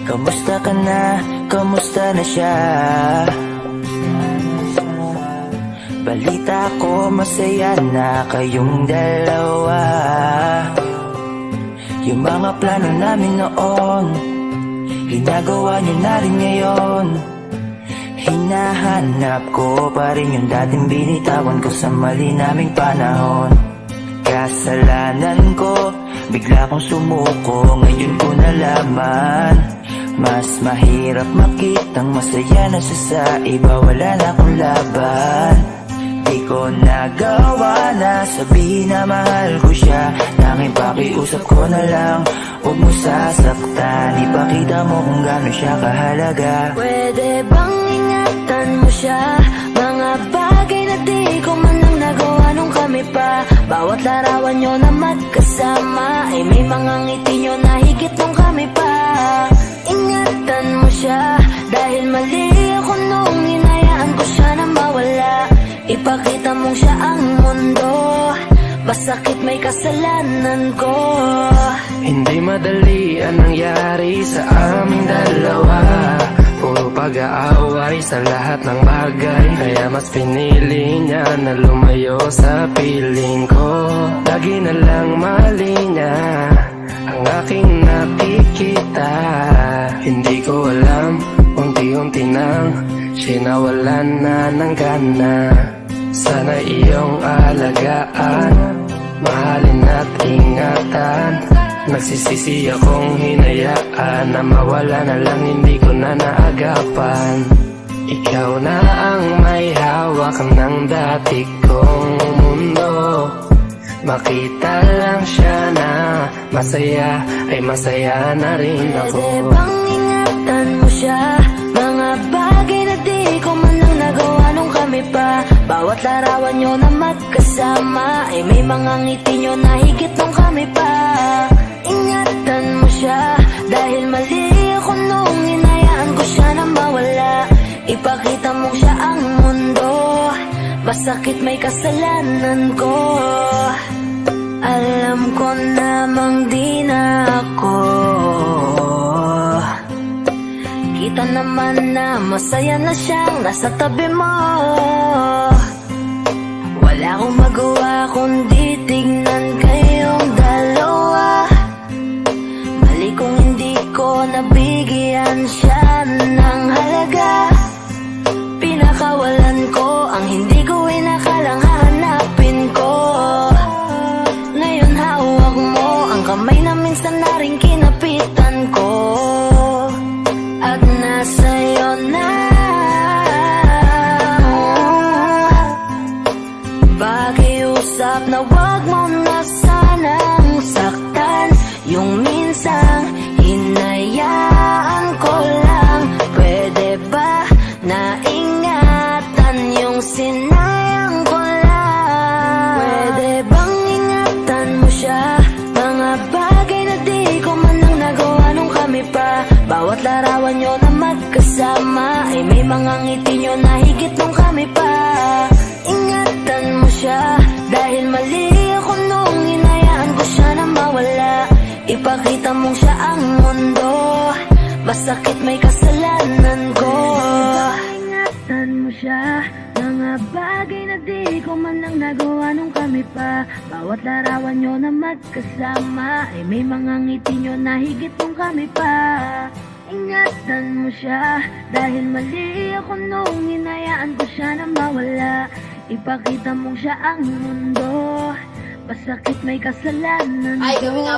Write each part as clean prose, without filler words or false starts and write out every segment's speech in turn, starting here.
Kamusta ka na? Kamusta na siya? Balita ko masaya na kayong dalawa. Yung mga plano namin noon, ginagawa niyo na rin ngayon. Hinahanap ko pa rin yung dating binitawan ko sa mali naming panahon. Kasalanan ko, bigla kong sumuko, ngayon ko nalaman. Mas mahirap makitang masaya na siya sa iba, wala na akong laban. Di ko nagawa na sabihin na mahal ko siya. Tanging pakiusap ko na lang, huwag mo sasaktan. Ipakita mo kung gano'n siya kahalaga. Pwede bang ingatan mo siya? Mga bagay na di ko man lang nagawa nung kami pa. Bawat larawan nyo na magkasama, ay may mga ngiti nyo na higit nung kami pa. Ingatan mo siya, dahil mali ako nung hinayaan ko siya na mawala. Ipakita mong siya ang mundo, masakit may kasalanan ko. Hindi madali ang nangyari sa aming dalawa. Puro pag-aaway sa lahat ng bagay, kaya mas pinili niya na lumayo sa piling ko. Lagi na lang mali niya ang aking nakikita. Hindi ko alam, unti-unti nang sinawalan na ng gana. Sana iyong alagaan, mahalin at ingatan. Nagsisisi akong hinayaan na mawala na lang, hindi ko na naagapan. Ikaw na ang may hawak ng dati kong mundo. Makita lang siya na masaya, ay masaya na rin ako. Pwede bang ingatan mo siya? Mga bagay na di ko man lang nagawa nung kami pa. Bawat larawan nyo na magkasama, ay may mga ngiti nyo na higit nung kami pa. Ingatan mo siya, dahil mali ako nung hinayaan ko siya na mawala. Ipakita mo siya ang mundo, masakit may kasalanan ko. Alam ko namang di na ako. Kita naman na masaya na siyang nasa tabi mo. Wala akong magawa kundi tignan kayong dalawa. Mali kung hindi ko nabigyan siya ng halaga. Pinakawalan ko ang hindi ko inakalang hahanapin ko. Ngayon hawak mo ang kamay na minsan na rin kinapitan ko. At nasa'yo na. Pakiusap na wag mo na sanang saktan. Yung minsang hinayaan ko lang. Pwede ba na ingatan yung sinayang ko lang? Pwede bang ingatan mo siya? Mga bagay na di ko man lang nagawa nung kami pa. Bawat larawan nyo na magkasama, ay may mga ngiti nyo na higit nung kami pa. Ingatan mo siya, dahil mali ako nung hinayaan ko siya na mawala. Ipakita mong siya ang mundo, masakit may kasalanan ko. Ingatan mo siya, mga bagay na di ko man lang nagawa nung kami pa. Bawat larawan nyo na magkasama, ay may mga ngiti nyo na higit nung kami pa. Ingatan mo siya, dahil mali ako nung hinayaan ko siya na mawala. Ipakita mong siya ang mundo, masakit may kasalanan ko.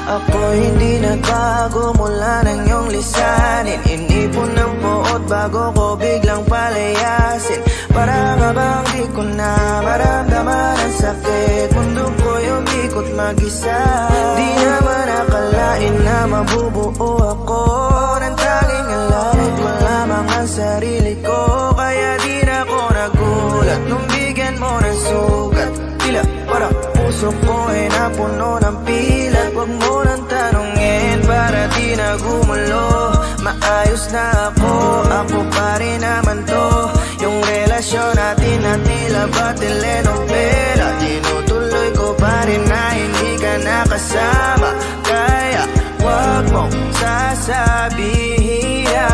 Ako hindi nagbago mula ng iyong lisanin. Inipon ng puot bago ko biglang palayasin. Para nga bang di ko na maramdaman ang sakit. Mundo ko yung ikot mag-isa. Di naman akalain na mabubuo ako ng tanging alalit. Wala mang ang sarili ko, kaya di na ako nagulat nung bigyan mo ng sugat. Tila parang puso ko ay napuno ng pilat. Huwag mo nang tanungin para di na gumulo. Maayos na ako pa rin naman to. Yung relasyon natin na tila ba telenovela, tinutuloy ko pa rin na nakasama. Kaya wag mong sasabihin na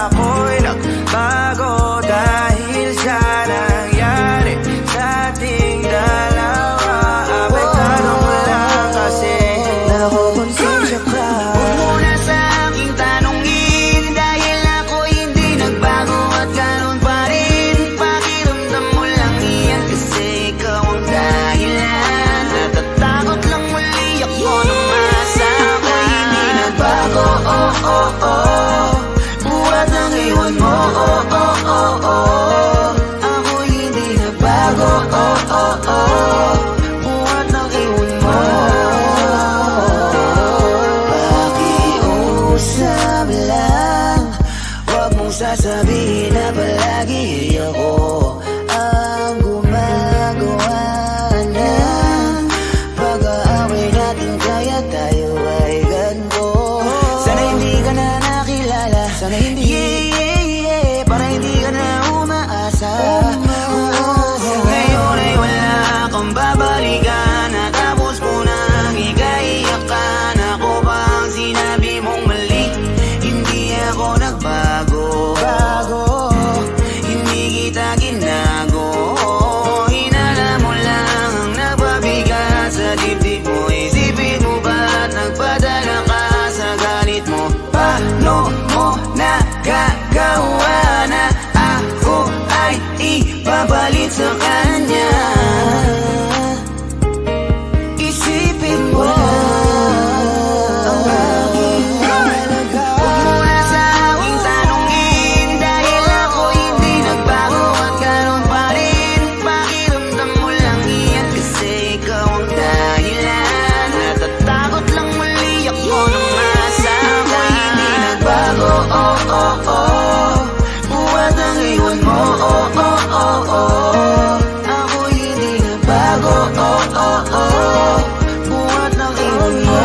ako'y nagbago dahil sa nangyari sa ating dalawa. May tanong mo lang kasi nakukonsensya ka. Huwag mo na sa aking tanongin, dahil ako'y hindi nagbago at ganun pa rin. Pakiramdam mo lang iyan kasi ikaw ang dahilan. Natatakot lang muli ako na masama. Ako'y hindi nagbago, oh oh oh. Buhat ang iwan mo, oh oh oh oh. Ako'y hindi nagbago, oh oh oh. Buhat ang iwan mo. Pakiusap lang, wag mong sasabihin na palagi ako ang gumagawa ng pag-aaway natin, kaya tayo ay ganito. Sana hindi ka na nakilala, sana hindi para hindi ka na umaasa. Ngayon ay wala kang babalikan, natapos mo nang ikaiyakan. Ako ba ang sinabi mong mali? Hindi ako nagbago, hindi kita ginago. Hinala mo lang ang nagpabigat sa dibdib mo. Isipin mo ba't nagpadala ka sa galit mo? Paano mo nagagawa na ako ay ipapalit sa kanya? Isipin mo ang aking halaga. Huwag mo na sa aking tanongin, dahil ako hindi nagbago at ganun pa rin. Pakiramdam mo lang iyan kasi ikaw ang dahilan. Natatakot lang muli ako na masama. Ako'y hindi nagbago, oh oh oh. Buhat ang iwan mo, oh oh oh oh. Ako'y hindi nagbago, oh oh oh. Buhat ang iwan mo.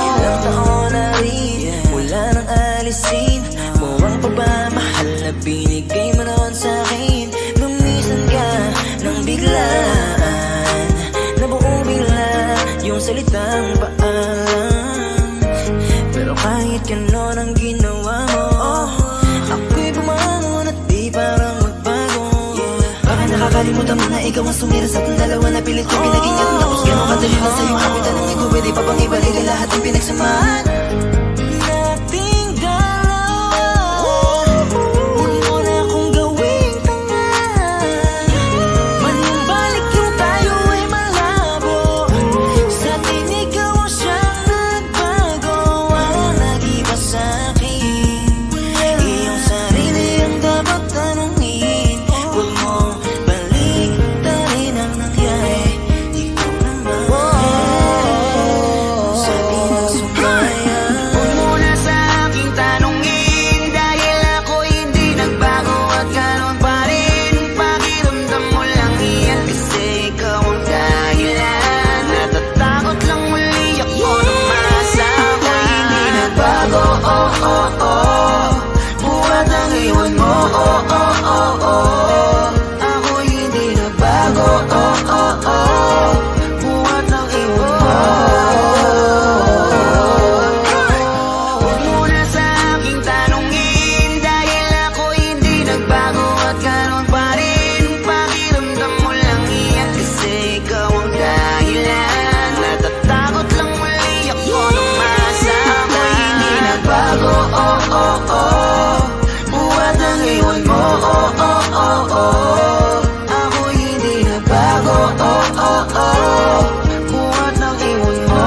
Ilang taon na rin mula nang alisin mo ang pagmamahal na binigay mo noon sa'kin. Lumisan ka nang biglaan, nabuong bigla yung salitang paalam. Pero kahit ganon ang ginawa mo, ako'y bumangon at di parang magbago. Baka nakakalimutan mo na ikaw ang sumira sa ating dalawa na pilit kong pinagingat. Tapos ganon kadali na sa'yo ako'y tanongin ko, pwede pa bang ibalik ang lahat ng pinagsamahan nating dalawa? Huwag mo na akong gawing tanga, manbalik yung tayo ay malabo. Sa atin ikaw ang siyang nagbago, ang nag-iba sa'kin. Iyong sarili ang dapat tanongin. Huwag mong baliktarin ang nangyari, ikaw naman sabi ng sumaya. Huwag mo na sa aking tanongin, dahil ako'y hindi nagbago at ganun pa rin. Pakiramdam mo lang iyan kasi ikaw ang dahilan. Natatakot lang muli ako na masama. Ako'y hindi nagbago, oh oh oh. Buhat ang iwan mo, oh oh oh oh. Ako'y hindi nagbago, oh oh oh. Buhat ang iwan mo. Huwag mo na sa aking tanongin, dahil ako'y hindi nagbago at ganun pa rin. Pakiramdam mo lang iyan kasi ikaw ang dahilan. Natatakot lang muli ako na masama. Ako'y hindi nagbago, oh oh oh. Buhat ang iwan mo, oh oh oh oh. Ako'y hindi nagbago, oh oh oh. Buhat ang iwan mo.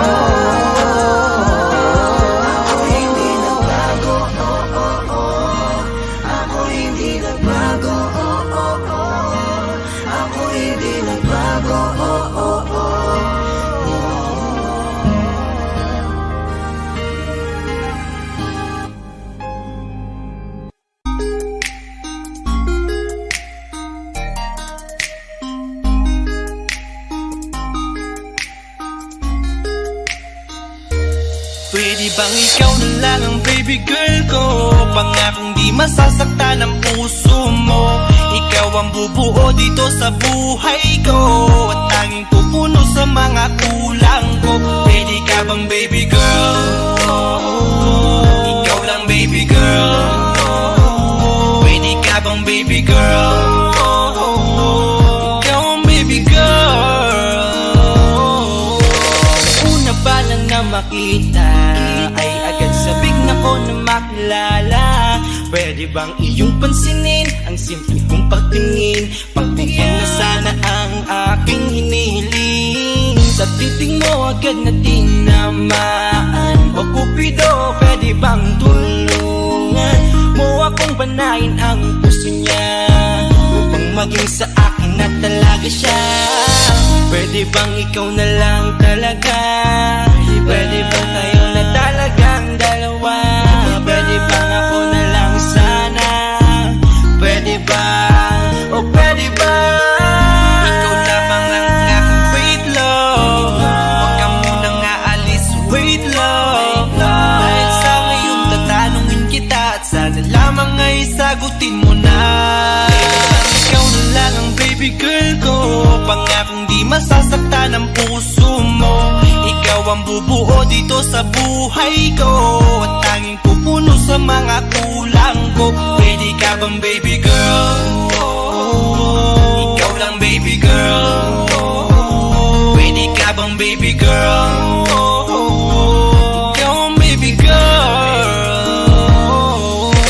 Ako'y hindi nagbago, oh oh oh. Ako'y hindi nagbago, oh oh oh. Ako'y hindi nagbago, oh oh oh. Pwede bang ikaw na lang ang baby girl ko? Pangakong di masasaktan ang puso mo. Ikaw ang bubuo dito sa buhay ko. At tanging pupuno sa mga kulang ko. Pwede ka bang baby girl? Ikaw lang baby girl. Pwede ka bang baby girl? Ikaw ang baby girl. Una pa lang na makita ay agad sabik na ko na makilala. Pwede bang iyong pansinin ang simple kong pagtingin? Pagbigyan na sana ang aking hinihiling. Sa titing mo agad na tinamaan. O Cupido, pwede bang tulungan mo akong banayin ang puso niya, upang maging sa akin na talaga siya? Pwede bang ikaw na lang talaga? Pwede bang tayo na talagang dalawa? Pwede bang ako na lang sana? Pwede ba? O pwede ba? Ikaw lamang ang aking wait love. Huwag ka munang aalis, wait love. Dahil sa ngayon tatanungin kita, at sana lamang ay sagutin mo na. Ikaw na lang ang baby girl ko, pangakong di masasaktan ang puso mo. Ikaw ang bubuo dito sa buhay ko, at tanging pupuno sa mga kulang ko. Pwede ka bang baby girl? Ikaw lang baby girl. Pwede ka bang baby girl? Ikaw ang baby girl.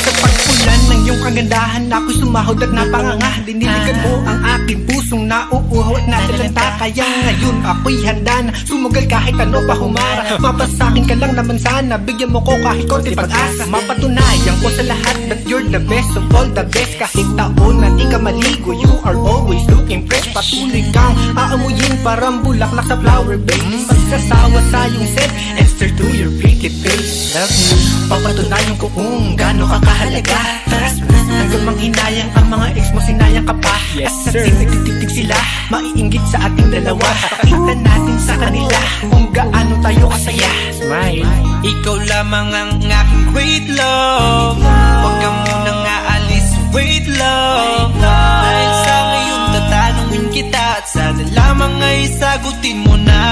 Sa pagpulan ng iyong kagandahan, ako'y sumahod at napanganga. Diniligan mo ang aking pusong nauuhaw at natalanta. Kaya ngayon ako'y handa na sumugal kahit ano pa humara. Mapasakin ka lang naman sana, bigyan mo ko kahit konti pag-asa. Mapatunayan ko sa lahat that you're the best of all the best. Kahit taon na di ka maligo, you are always looking fresh. Patuloy kang aamuyin parang bulaklak sa flower base. Magsasawa sa iyong scent and stare to your pretty face. Love me, papatunayan ko kung gaano ka kahalaga. Trust me, hanggang manghinayang ang mga ex mo, sinayang ka pa. Yes sir, nagtitig sila, maiinggit sa ating dalawa. Pakita natin sa kanila kung gaano tayo kasaya. Smile. Ikaw lamang ang aking great love. Huwag ka munang aalis, wait love. Dahil sa ngayon tatanungin kita, at sana lamang ay sagutin mo na.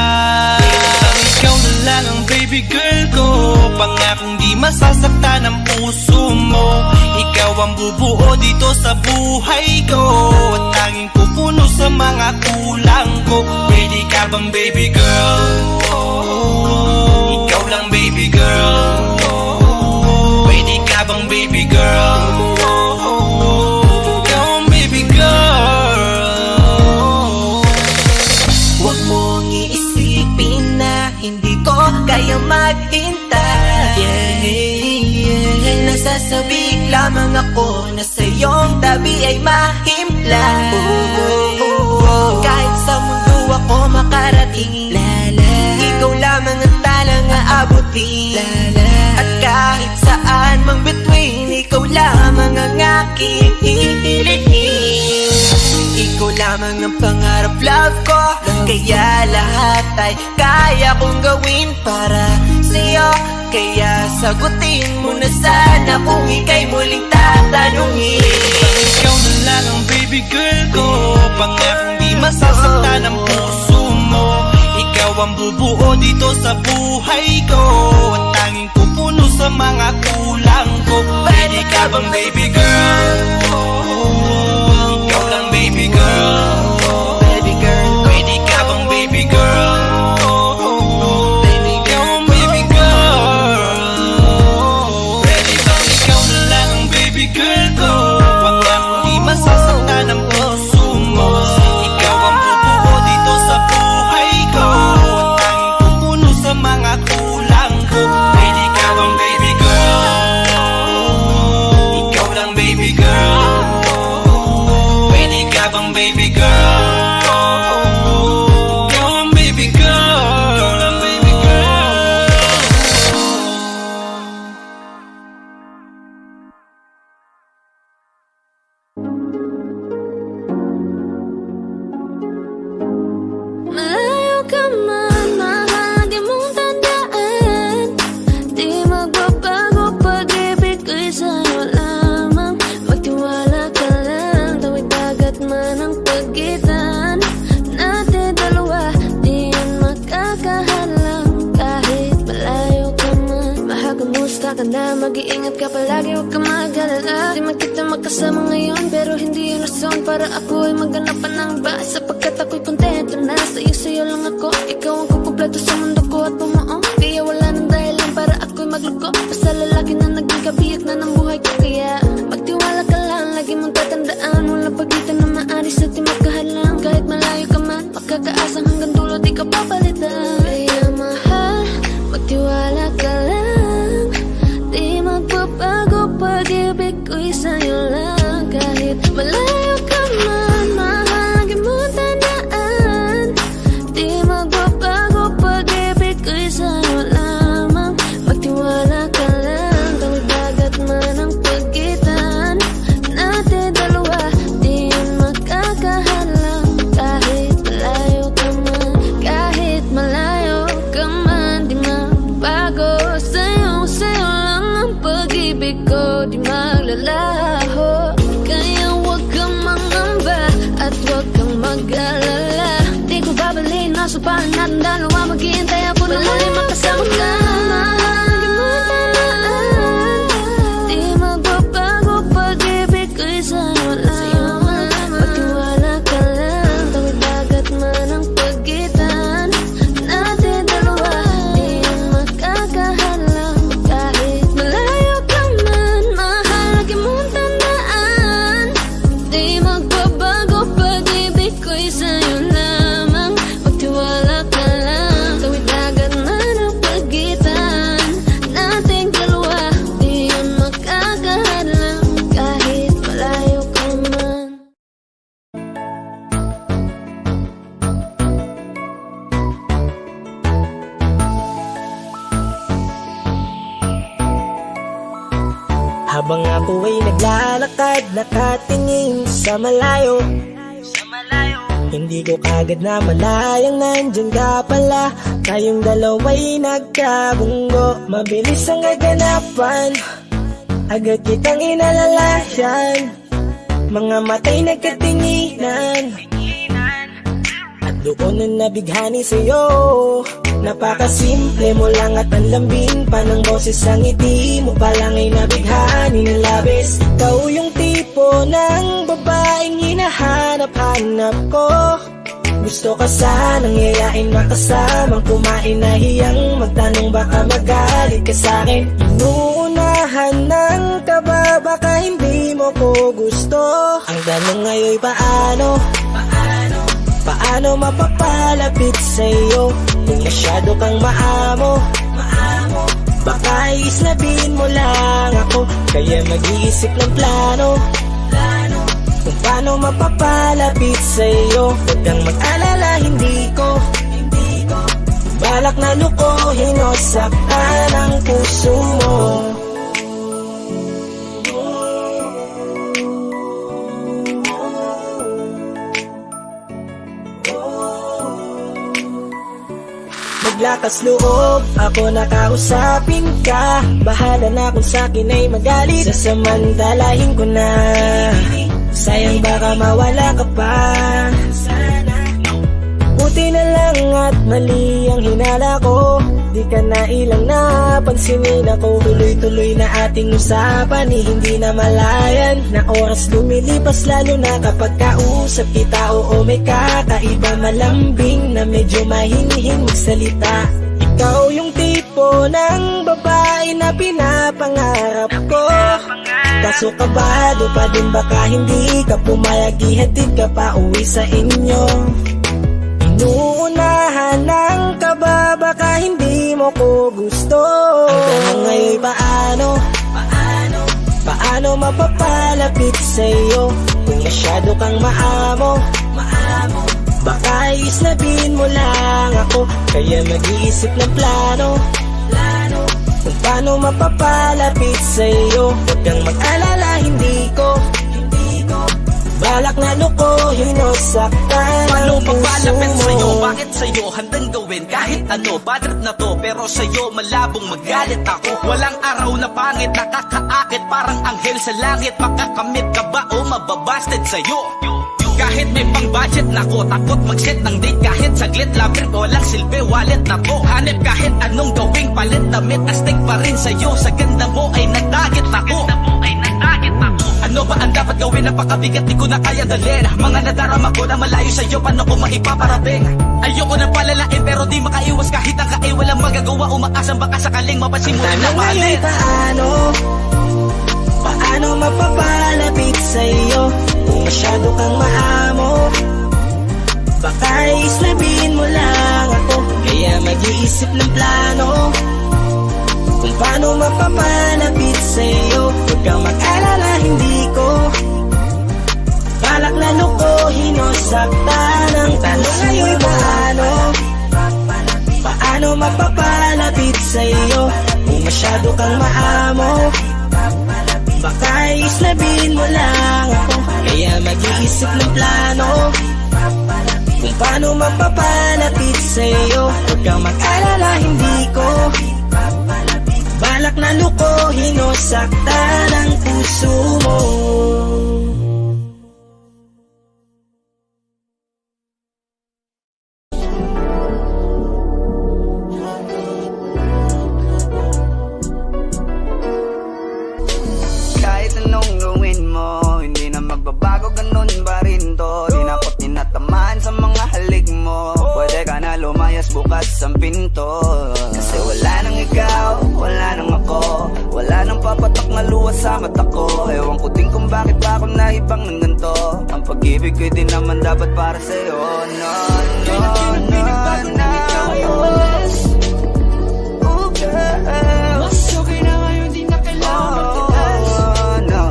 Ikaw na lang ang baby girl ko, pangakong di masasaktan ang puso mo. Ikaw ang bubuo dito sa buhay ko, at tanging pupuno sa mga kulang ko. Pwede ka bang baby girl? Ikaw lang baby girl. Pwede ka bang baby girl? Ikaw ang baby girl. Huwag mong iisipin na hindi ko kaya maghintay. Nasasabik lamang ako na sa iyong tabi ay mahimpla. Kahit sa mundo ako makarating, ikaw lamang ang talang aabutin. At kahit saan mang between, ikaw lamang ang aking hihilihin. Ikaw lamang ang pangarap, love ko. Kaya lahat ay kaya kong gawin para sa'yo. Kaya sagutin mo na sana kung ika'y muling tatanungin. Ikaw na lang ang baby girl ko, pangakong di masasaktan ang puso mo. Ikaw ang bubuo dito sa buhay ko, at tanging pupuno sa mga kulang ko. Pwede ka bang baby girl? Ikaw lang baby girl. Baby girl, Pwede ka bang baby girl? Ikaw ang baby girl. Pwede bang ikaw na lang ang baby girl ko, pangakong di masasaktan ang puso mo. Ikaw ang bubuo dito sa buhay ko, at tanging pupuno sa mga kulang ko. Pwede ka bang baby girl? Ikaw lang baby girl. Pwede ka bang baby girl? makasama ngayon, pero hindi yun rason para ako ay maghanap pa ng iba. Sapagkat ako'y kontento na sa'yo lang ako. Ikaw ang kukumpleto sa mundo ko at bumuo. Kaya wala nang dahilan para ako'y magluko. Basta lalaki na naging kabiyak na ng buhay ko. Kaya magtiwala ka lang, lagi mong tatandaan. Walang pagitan na maaris at di magkahalang. Kahit malayo ka man, magkakaasang hanggang dulo di ka papalitan. Kaya mahal, magtiwala ka lang. Di magbabago, pag-ibig ko'y sa'yo lang. Kahit malayo ka man, mahal, lagi mong tandaan. Di magbabago, pag-ibig ko'y sa'yo lamang. Magtiwala ka lang, tawid dagat man ang pagitan natin dalawa, di yun magkakahalang. Kahit malayo ka man, kahit malayo ka man, di magbago. Sa'yo lang ang pag-ibig ko, di maglalaho. Kaya huwag kang mangamba at huwag kang mag-alala. Di ko babalik na supahan natin dalawa. Maghihintay ako na muli makasama ka. Lagi mo tandaan, di magbabago, pag-ibig ko'y sa'yo lamang. Magtiwala ka lang, tawid dagat man ang pagitan natin dalawa, di yun magkakahalang. Kahit malayo ka man, mahal, lagi mong tandaan. Di magbabago, pag-ibig ko'y sa'yo lamang. Magtiwala ka lang, tawid dagat man ang pagitan nating dalawa, di yun magkakahalang. Kahit malayo ka man. Habang ako ay naglalakad, nakatingin sa malayo, hindi ko kagad na malayang nandyan ka pala. Tayong dalawa'y nagkabunggo, mabilis ang gaganapan, agad kitang inalalayan. Mga mata'y nagkatinginan, at doon na nabighani sa'yo. Napakasimple mo lang at ang lambing pa ng boses. Ang ngiti mo pa lang ay nabighani ng labis. Ikaw yung tipo ng babaeng hinahanap-hanap ko. Gusto ka sanang yayain, makasamang kumain, nahiyang magtanong baka magalit ka sa'kin. Inuunahan ng kaba, baka hindi mo ko gusto. Ang tanong ngayon paano? Paano mapapalapit sa'yo kung masyado kang maamo? Baka islabin mo lang ako, kaya mag-iisip ng plano kung paano mapapalapit sa'yo. Huwag kang mag-alala, hindi ko balak na lukohin o saktan ang puso mo. Maglakas loob, ako nakausapin ka. Bahala na kung sa'kin ay magalit, sasamantalahin ko na. Sayang baka mawala ka pa. Buti na lang at mali ang hinala ko, di ka na ilang napansinin ako. Tuloy-tuloy na ating usapan, hindi na malayan. Na oras lumilipas lalo na kapag kausap kita. Oo, may kakaiba, malambing na medyo mahinhin magsalita. Ikaw yung tipo ng babae na pinapangarap ko. Kaso kabado pa din, baka hindi ka pumayag, ihatid ka pa uwi sa inyo. Inuunahan ng kaba, baka hindi mo ko gusto. Ang tanong ngayon paano? Paano mapapalapit sa'yo kung masyado kang maamo? Baka islabin mo lang ako, kaya mag-iisip ng plano kung paano mapapalapit sa'yo. Huwag kang mag-alala, hindi ko balak na lukohin o saktan Paano ang puso pagpalapit mo. sa'yo? Bakit sa'yo handang gawin kahit ano? Bad trip na to, pero sa'yo malabong magalit ako. Walang araw na pangit, nakakaakit parang anghel sa langit. Makakamit ka ba o mababasted sa'yo? Kahit may pang budget na ko, takot mag-set ng date kahit saglit. Labi ko lang silbi, wallet na to. Hanip kahit anong gawing palit, damit astig pa rin sa'yo. Sa ganda mo ay nagdagit ako. Ano ba ang dapat gawin, napakabigat, di ko na kaya dalhin. Mga nadarama ko na malayo sa'yo, paano ko maipaparating? Ayoko na palalain pero di makaiwas kahit ang kain. Walang magagawa, umaasang baka sakaling mapansin mo rin na mahalin. Paano mapapalapit sa'yo kung masyado kang maamo? Baka islabin mo lang ako, kaya mag-iisip ng plano kung paano mapapalapit sa'yo. Huwag kang mag-alala, hindi ko balak na lukohin o saktan. Ang tanong ngayon, paano mapapalapit sa'yo kung masyado kang maamo? Baka islabin mo lang ako, kaya mag-iisip ng plano kung paano mapapalapit sa'yo. Huwag kang mag-alala, hindi ko balak na lukohin o saktan ang puso mo. Kahit anong gawin mo, hindi na magbabago, ganun pa rin to. Di na ako tinatamaan sa mga halik mo. Pwede ka na lumayas, bukas ang pinto. Kasi wala nang ikaw, wala nang ako, wala nang papatok na luwas sa mata ko. Ewan ko din kung bakit pa ako naibang ng ganito. Ang pag-ibig ko'y di naman dapat para sa'yo. No, no, no, no. Oh, girl. Mas okay na ngayon, di na kailangan magtaas. No,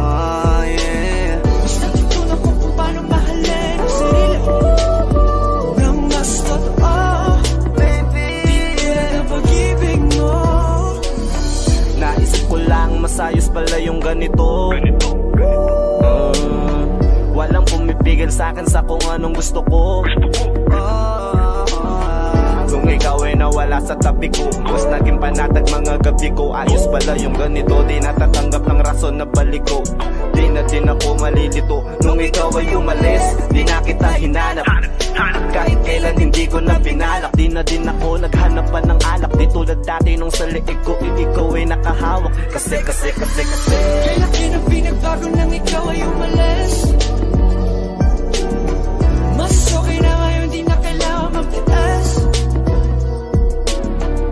yeah. Basta tutunan ko kung paano mahalin ang sarili nang mas totoo. Baby, Ang pag-ibig mo, Naisip ko lang, masayos pala yung ganito. Walang pumipigil sa'kin sa kung anong gusto ko. Kung ikaw ay nawala sa tabi ko, mas naging panatag mga gabi ko. Ayos pala yung ganito, di natatanggap ng rason na balik ko. Di na din ako malilito nung ikaw ay umalis. Di na kita hinanap, kahit kailan hindi ko na pinalak. Di na din ako naghanap pa ng alak. Di tulad dati nung sa liig ko, ikaw ay nakahawak. Kasi kailan pinagbago nang ikaw ay umalis. Mas okay na ngayon, di na kailangan magtaas.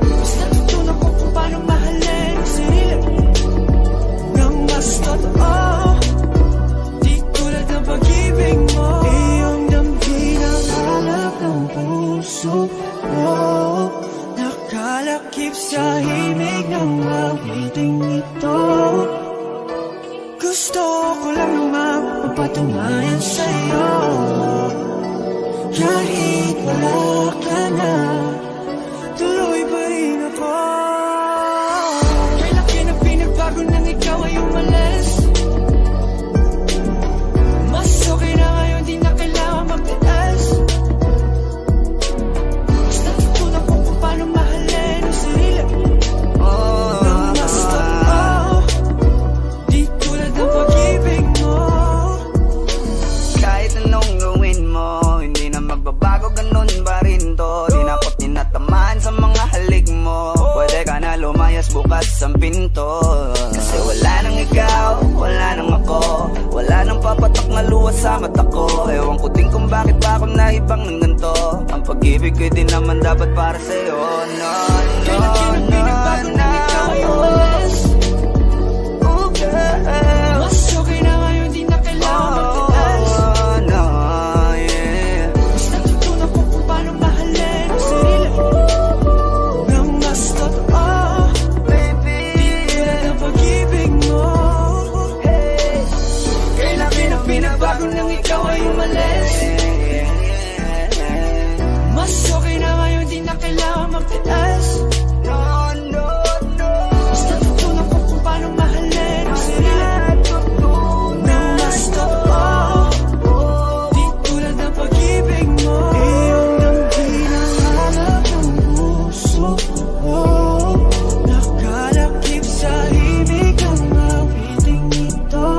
Basta tutunan ko kung paano mahalin ang sarili nang mas totoo. Di tulad ng pag-ibig mo, iyong damhin ang alak ng puso mo. Nakalakip sa himig ng awiting ito. Gusto ko lang naman magpatunayan sa'yo, kahit wala ka na, tuloy pa rin ako. Kailan pinagbago nang ikaw ay umalis. Mas okay na ngayon, di na kailangan magtaas. Basta tutunan ko kung paano mahalin ang sarili nang mas totoo. Di tulad ng pag-ibig mo. kahit anong gawin mo, hindi na magbabago, ganun pa rin to. Di na ako tinatamaan sa mga halik mo. Pwede ka na lumayas, bukas ang pinto. Kasi wala nang ikaw, wala nang ako, wala nang papatok na luwas sa mata ko. Ewan ko din kung bakit pa ako naibang ng ganito. Ang pag-ibig ko'y di naman dapat para sa'yo. No, no, Kailan no, pinagbago no. nang ikaw ay umalis. Oh, girl. Mas okay na ngayon, di na kailangan magtaas. Oh, no, yeah. Basta tutunan ko kung paano mahalin ang sarili nang mas totoo. Baby, Tulad ng pag-ibig mo. Kailan pinagbago nang ikaw ay umalis. Mas okay na ngayon, di na kailangan magtaas. no, no, no. Basta tutunan ko kung paano mahalin ang sarili nang mas totoo. Di tulad ng pag-ibig mo, iyong damhin ang alak ng puso mo. Nakalakip sa himig ang awiting ito.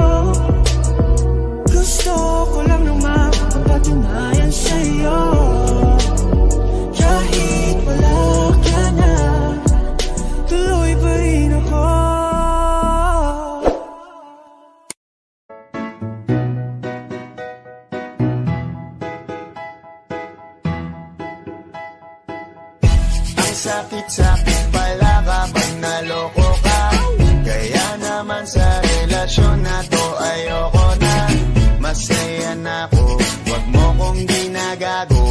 Gusto ko lang naman magpatunayan sa'yo, kahit wala ka na, sakit-sakit pala kapag naloko ka. Kaya naman sa relasyon na to ayoko na. Masaya na ako, wag mo kong ginagago.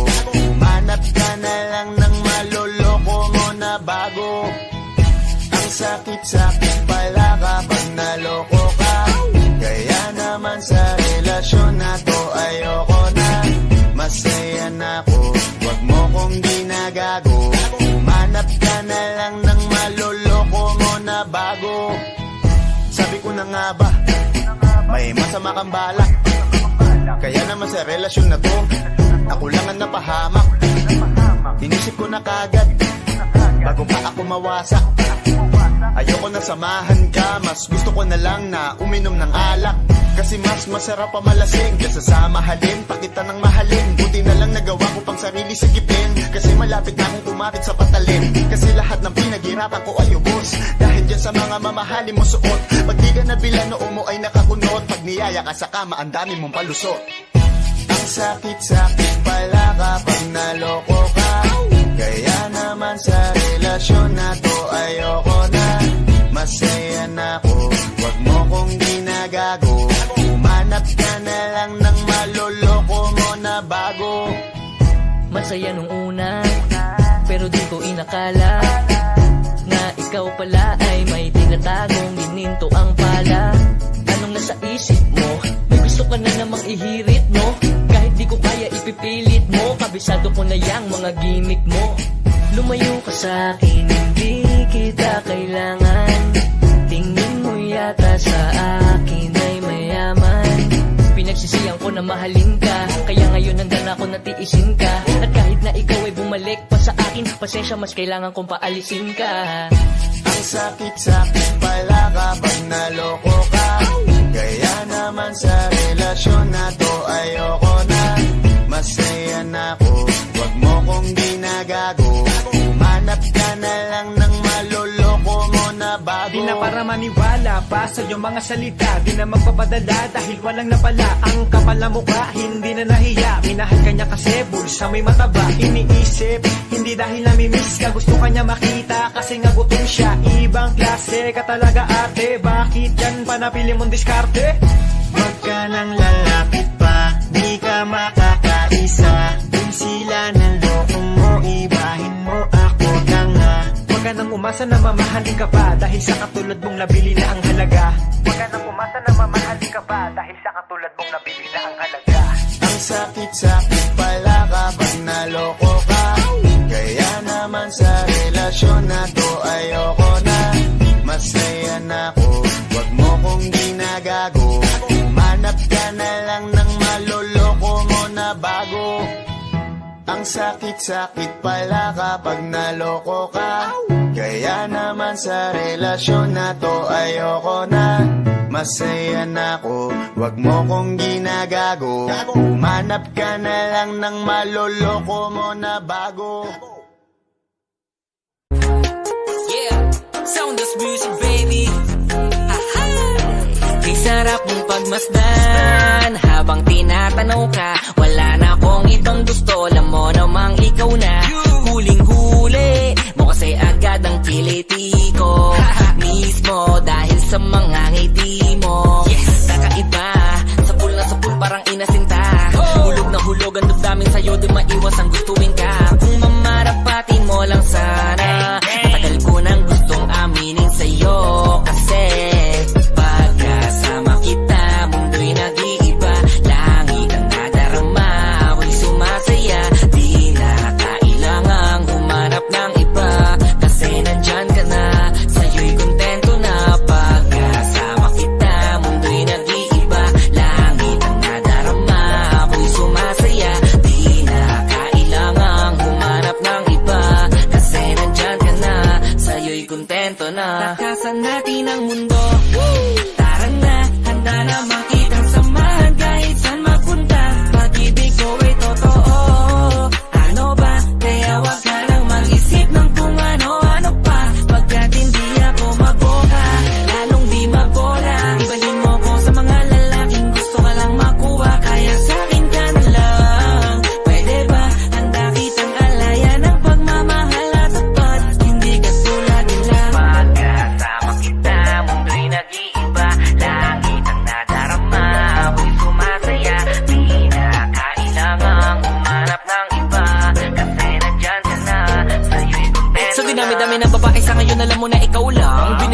Manap ka na lang ng maloloko mo na bago. Ang sakit-sakit pala kapag naloko ka. Kaya naman sa relasyon na to ayoko na. Masaya na ako, wag mo kong ginagago. Manap ka na lang ng maloloko mo na bago. Sabi ko na nga ba, may masama kang balak. Kaya naman sa relasyon na to, ako lang ang napahamak. Inisip ko na kagad, bago pa ako mawasak. Ayoko na samahan ka, mas gusto ko na lang na uminom ng alak. Kasi mas masarap pa malasing kaysa sa mahalin, pa kita ng mahalin. Buti na lang nagawa ko pang sarili sigipin. Kasi malapit na akong kumapit sa patalin. Kasi lahat ng pinaghirapan ko ay ubos dahil dyan sa mga mamahalin mo suot. Pag di ka nabila noo mo ay nakakunot. Pag niyaya ka sa kama ang dami mong palusot. Ang sakit-sakit pala kapag naloko ka. Kaya naman sa relasyon na to ayoko na. Masaya na ako, wag mo kong ginagago. Umanap ka na lang ng maloloko mo na bago. Masaya nung una, pero di ko inakala na ikaw pala ay may tinatagong gininto ang pala. Anong nasa isip mo? May gusto ka na namang ihirit mo. Kahit di ko kaya ipipilit mo, kabisado ko na yang mga gimmick mo. Lumayo ka sa akin, hindi kita kailangan. Tingin mo yata sa akin ay mayaman. Pinagsisiyang ko na mahalin ka, kaya ngayon hanggang ako natiisin ka. At kahit na ikaw ay bumalik pa sa akin, pasensya mas kailangan kong paalisin ka. Ang sakit-sakit pala kapag naloko ka. Kaya naman sa relasyon na to ayoko na. Masaya na ako, wag mo kong ginagago. Manap ka na lang ng maloloko mo na bago. Di na para maniwala pa sa iyong mga salita. Di na magpapadala dahil walang napala. Ang kapal na mukha, hindi na nahiya. Minahal ka niya kasi bulsa may mataba. Iniisip, hindi dahil namimiss ka. Gusto ka niya makita kasi nga gutom siya. Ibang klase ka talaga ate. Bakit yan pa napili mong diskarte? Wag ka nang lalapit pa, di ka makakaisa. Kung sila ng loko mo, ibahin mo ako na nga. Huwag ka nang umasa na mamahalin ka pa dahil sa katulad mong nabili na ang halaga. Huwag ka nang umasa na mamahalin ka pa dahil sa katulad mong nabili na ang halaga. Ang sakit-sakit pala kapag naloko ka. Kaya naman sa relasyon na to ayoko na. Masaya na ako, wag mo kong ginagago. Manap ka na lang ng maloloko mo na bago. Ang sakit-sakit pala kapag naloko ka. Kaya naman sa relasyon na to ayoko na. Masaya na ako, wag mo kong ginagago. Umanap ka na lang ng maloloko mo na bago. Yeah, sound this music baby. Di sarap mong pagmasdan habang tinatanaw ka. Wala na akong ibang gusto, alam mo namang ikaw na. Huling-huli mo kasi agad ang kiliti ko mismo dahil sa mga ngiti mo. Yes, nakaiba, sapul na sapul parang inasinta. Hulog na hulog ang damdamin sa'yo, di maiwas ang gustuin ka. Kung mamarapatin mo lang sana, matagal ko nang gustong aminin sa'yo. Kasi pagkasama kita, mundo'y nag-iiba. Langit ang nadarama, ako'y sumasaya. Di na kailangang humanap ng iba, kasi nandyan ka na, sa'yo'y kontento na. Pagkasama kita, mundo'y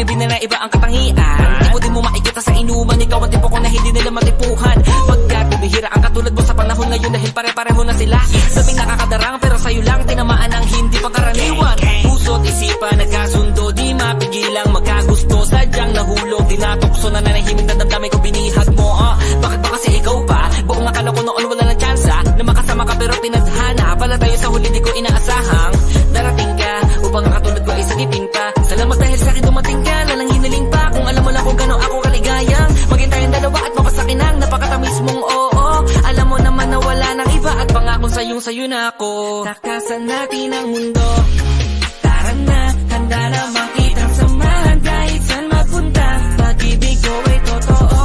binibina na iba ang katangian. Di mo din mo maigita sa inuman, ikaw ang tipo ko na hindi nila matipuhan. Pagkat bumihira ang katulad mo sa panahon ngayon dahil pare-pareho na sila. Sabing nakakadarang pero sa'yo lang tinamaan ang hindi pangkaraniwan. Puso't isipan nagkasundo, di mapigilang magkagusto. Sadyang nahulog, dinatokso na nanahimik na damdamin ko binihag mo. Bakit ba kasi ikaw pa? Buong akala ko noon wala ng tsansa na makasama ka pero tinadhana pala tayo sa huli, di ko inaasahang darating ka upang ang katulad ko ay sagipin pa. Salamat dahil sa akin dumating ka, nalang hinaling pa. Kung alam mo lang kung gano'n ako kaligayang maging tayong dalawa at mapasakin ang napakatamis mong oo. Alam mo naman na wala nang iba at pangakong sayong-sayo na ako. Takasan natin ang mundo, tara na, handa na makita samahan kahit saan mapunta. Pag-ibig ko ay totoo,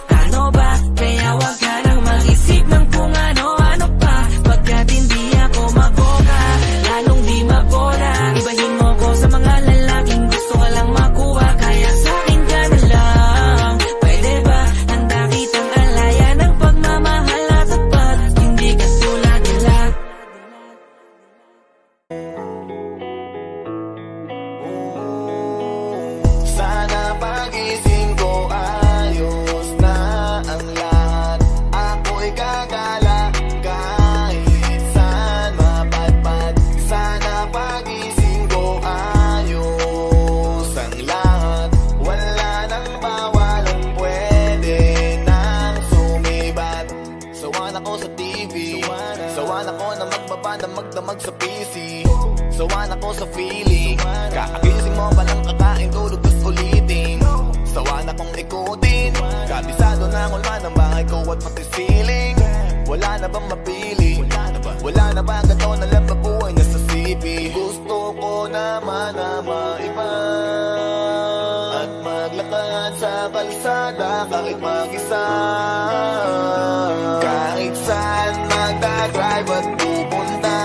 ano ba? Kaya wag ka nang mag-isip ng kung ano-ano pa. Pagkat hindi ako maboka, lalong di mabola. Ibahin mo ko sa mga lalaking gusto ka lang makuha. Kaya sa'kin ka na lang, pwede ba? Handa kitang alaya ng pagmamahal at tapat. Hindi ka tulad nila. Sana pagising ko ayos na ang lahat. Ako'y gagala kahit saan mapadpad. Sana pagising ko ayos ang lahat. Wala nang bawalan, pwede nang sumibat. Sawan ako sa TV, sawan ako na magbaba na magdamag sa PC. Sawan ako sa feeling, kakagising mo palang kakain, tulog tas ulitin. Sawan akong ikutin, kabisado na ang ulma ng bahay ko at pati ceiling. Wala na bang mapili? Wala na ba ganito na lang babuhay na sa CP? Gusto ko naman na maiba at maglakad sa kalsada kahit mag-isa. Kahit saan magdadrive at pupunta.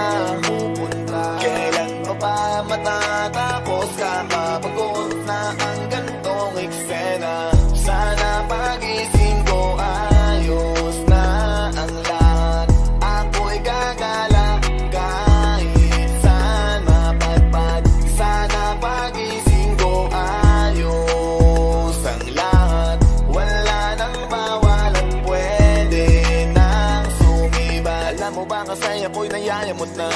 Kailan pa ba matatapos? Kakapagod na ang gantong eksena. Sana pagising ko ayos na ang lahat. Ako'y gagala kahit saan mapadpad. Sana pagising ko ayos ang lahat. Wala nang bawalan, pwede nang sumibat. Alam mo ba kasi ako'y nayayamot na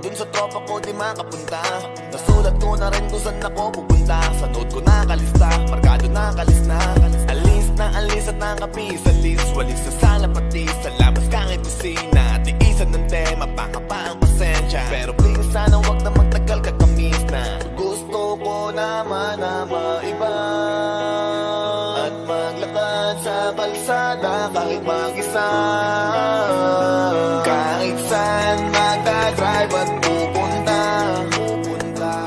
dun sa tropa ko di makapunta. Nasulat ko na rin kung saan ako pupunta. Sa note ko nakalista, markado nakalis na. Alis at nakapis sa list. Walis sa sala pati sa labas kahit kusina. Tiisan ng tema, baka pa ang pasensya. Pero please sana wag na magtagal kakamis na. Gusto ko naman na maiba at maglakad sa kalsada kahit mag-isa. Kahit saan magdadrive at pupunta.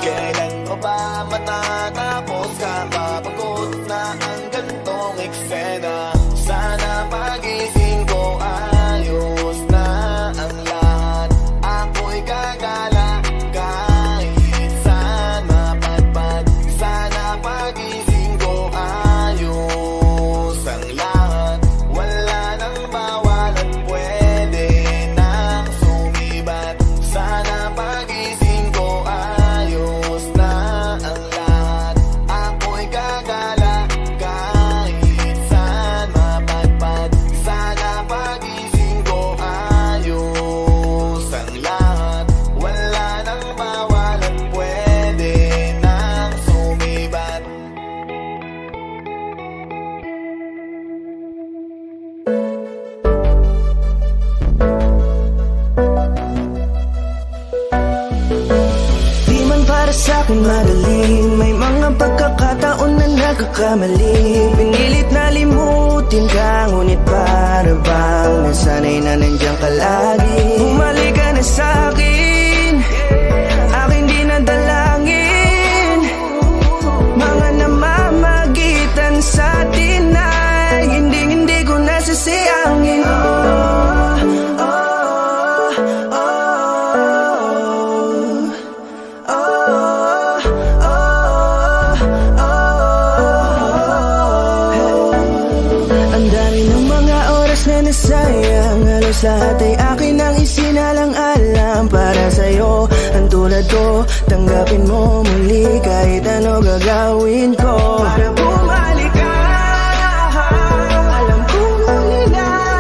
Kailan pa ba matatapos? Kakapagod na ang gantong eksena. Sana pagising ko ayos na ang lahat. Ako'y gagala kahit saan mapadpad. Sana pagising ko ayos ang lahat. Wala nang bawalan, pwede nang sumibat. Sana pagising ko ayos na ang lahat. Ako'y gagala kahit saan mapadpad. Sana pagising ko ayos ang lahat. Wala nang bawalan, pwede nang sumibat. Di man para sa'kin magaling, may mga pagkakataon na nagkakamali. Pinilit na limutin ka, ngunit para bang nasanay na nandiyan ka lagi. Bumalik ka na sa'kin, aking di nadalangin. Mga namamagitan sa atin ay hindi ko nasasayangin. Ang dami ng mga oras na nasayang, halos lahat ay akin ang isinalang alam para sa'yo. Ang tulad ko. Tanggapin mo muli kahit ano gagawin ko para bumalik ka. Alam kong malinaw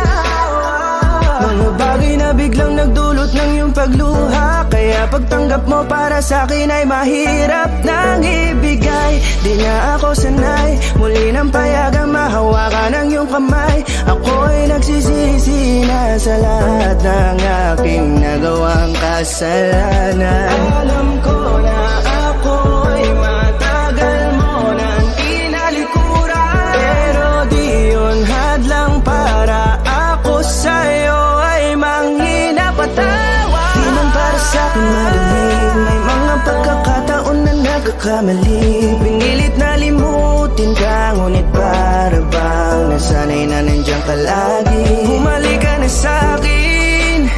mga bagay na biglang nagdulot ng iyong pagluha, kaya pagtanggap mo para sa'kin ay mahirap nang ibigay. Di na ako sanay muli ng payagang mahawakan ng iyong kamay. Ako'y nagsisisi na sa lahat ng aking nagawang kasalanan. Alam ko na ako'y matagal mo nang tinalikuran, pero di yun hadlang para ako sa'yo ay manginapatawa. Di man para sa'kin madali, may mga pagkakataon na nagkakamali. Pinilit na limutin ka, ngunit para bang nasanay na nandiyan ka lagi. Bumalik ka na sa'kin,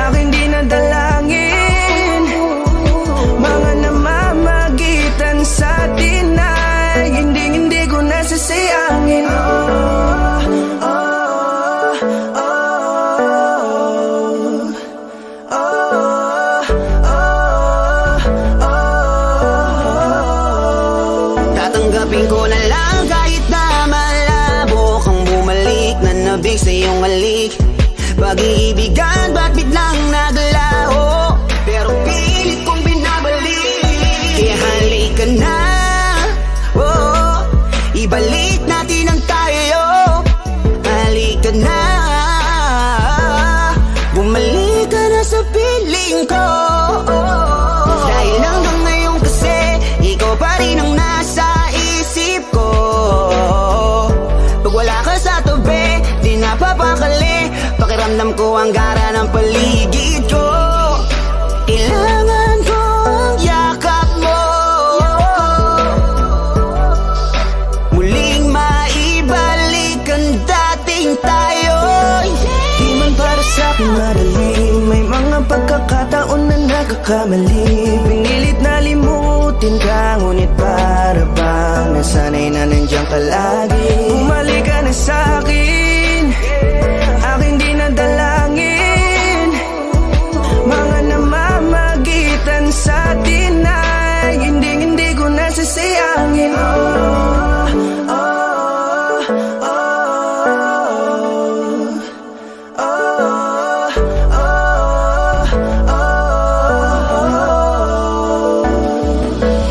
aking dinadalangin. Mga namamagitan sa atin ay hindi ko nasasayangin. Tatanggapin ko na lang kahit na malabo kang bumalik na nabig sa iyong halik. Pag-iibigan ba't biglang naglaho, pero pilit kong binabalik. Kaya halika na, oh, ibalik natin ang tayo. Halika na, bumalik ka na sa piling ko. Dahil hanggang ngayon kasi ikaw pa rin ang nasa isip ko. Pag wala ka sa tabi, di napapakali. Pakiramdam ko ang gara ng paligid ko. Kailangan ko ang yakap mo, muling maibalik ang dating tayo. Di man para sa'kin madali, may mga pagkakataon na nagkakamali. Pinilit na limutin ka, ngunit para bang nasanay na nandiyan ka lagi. Bumalik ka na sa'kin, aking dinadalangin. Mga namamagitan sa atin ay hindi ko nasasayangin.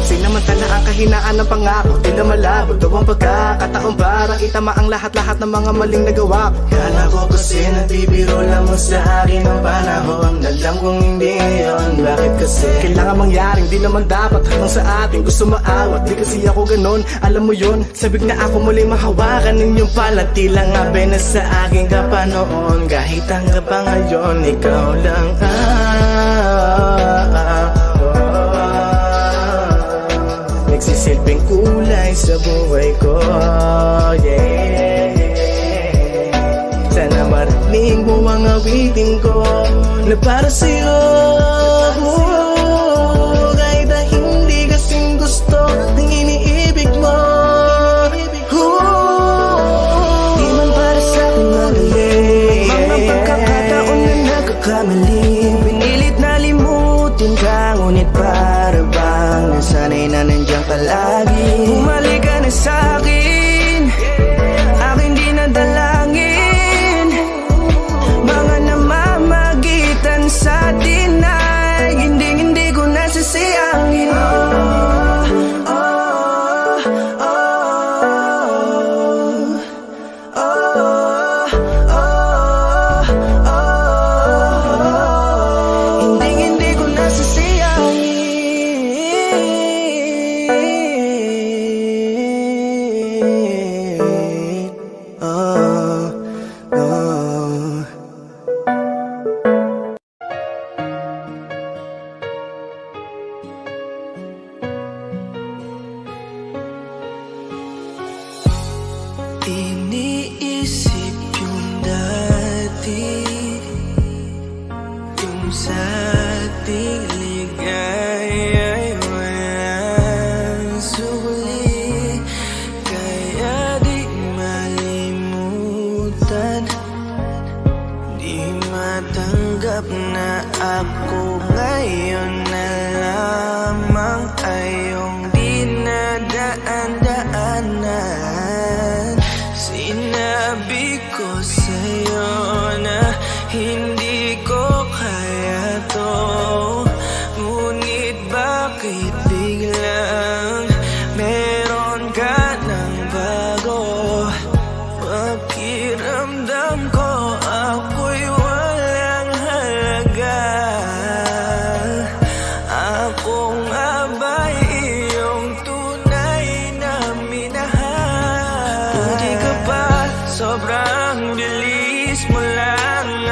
Sinamantala ang kahinaan ng pangako, di na malabo daw ang pagkakataon para itama ang lahat-lahat ng mga maling nagawa ko. Kala ko kasi nagbibiro lang mo sa akin ang panahon. Alam kong hindi yun, bakit kasi? Kailangan mangyaring di naman dapat hanggang sa atin gusto maawat. Di kasi ako ganon, alam mo yun. Sabik na ako muling mahawakan ninyong palat. Tila nga ba na sa aking kapanoon, kahit hanggang pa ngayon ikaw lang nagsisilbing kulay sa buhay ko, yeah. Sana marinig mo ang awitin ko na para sa'yo, kahit na hindi kasing gusto ng iniibig mo. Di man para sa'kin madali, mga pagkakataon na nagkakamali. Pinilit na limutin ka, ngunit para bang nasanay na nandiyan ka lagi. Bumalik ka na sa'kin, aking dinadalangin. Mga namamagitan sa atin ay hindi ko nasasayangin. Hindi ko Iniisip yung dati, kung sa ating ligaya'y walang suli. Kaya di malimutan, di matanggap na ako ngayon na Hindi ko kaya to, ngunit bakit biglang meron ka ng bago? Pakiramdam ko ako'y walang halaga. Ako nga ba'y iyong tunay na minahal? Buti ka pa, sobrang bilis mo lang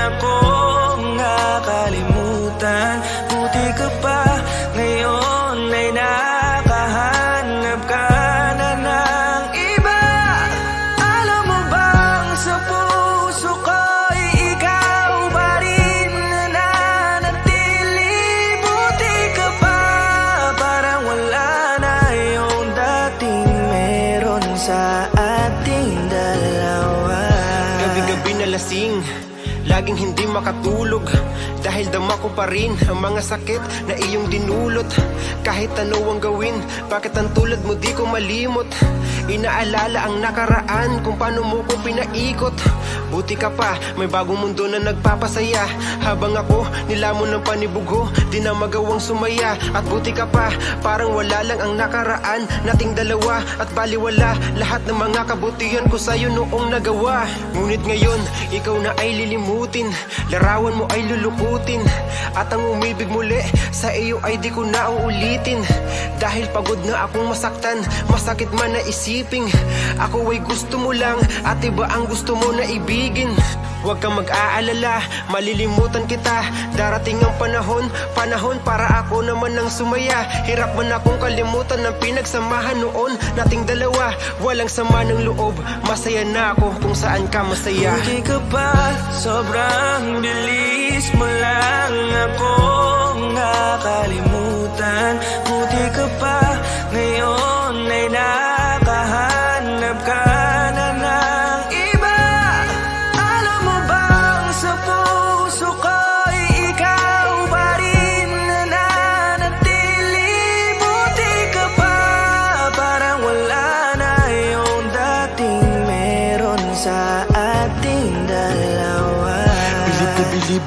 akong nakalimutan. Buti ka pa, ngayon ay nakahanap ka na ng iba. Alam mo bang sa puso ko'y ikaw pa rin nananatili? Buti ka pa, parang wala na yung dating meron sa ating dalawa. Gabi-gabi na lasing, laging hindi makatulog, dahil dama ko pa rin ang mga sakit na iyong dinulot. Kahit ano ang gawin, bakit ang tulad mo di ko malimot? Inaalala ang nakaraan, kung paano mo ko pinaikot. Buti ka pa, may bagong mundo na nagpapasaya. Habang ako, nilamon ng panibugo, di na magawang sumaya. At buti ka pa, parang wala lang ang nakaraan nating dalawa. At baliwala lahat ng mga kabutihan ko sa'yo noong nagawa. Ngunit ngayon, ikaw na ay lilimutin, larawan mo ay lulukutin, at ang umibig muli sa iyo ay di ko na uulitin. Dahil pagod na akong masaktan, masakit man na isiping ako ay gusto mo lang at iba ang gusto mo na ibigin. Huwag kang mag-aalala, malilimutan kita. Darating ang panahon para ako naman ang sumaya. Hirap man akong kalimutan ng pinagsamahan noon nating dalawa. Walang sama ng loob, masaya na ako kung saan ka masaya. Buti ka pa, sobrang bilis mo lang akong nakalimutan. Buti ka pa, ngayon ay nakahanap ka na ng iba. Alam mo bang sa puso ko'y ikaw pa rin nananatili? Buti ka pa, parang wala na yung dating meron sa ating dalawa. Bilib na bilib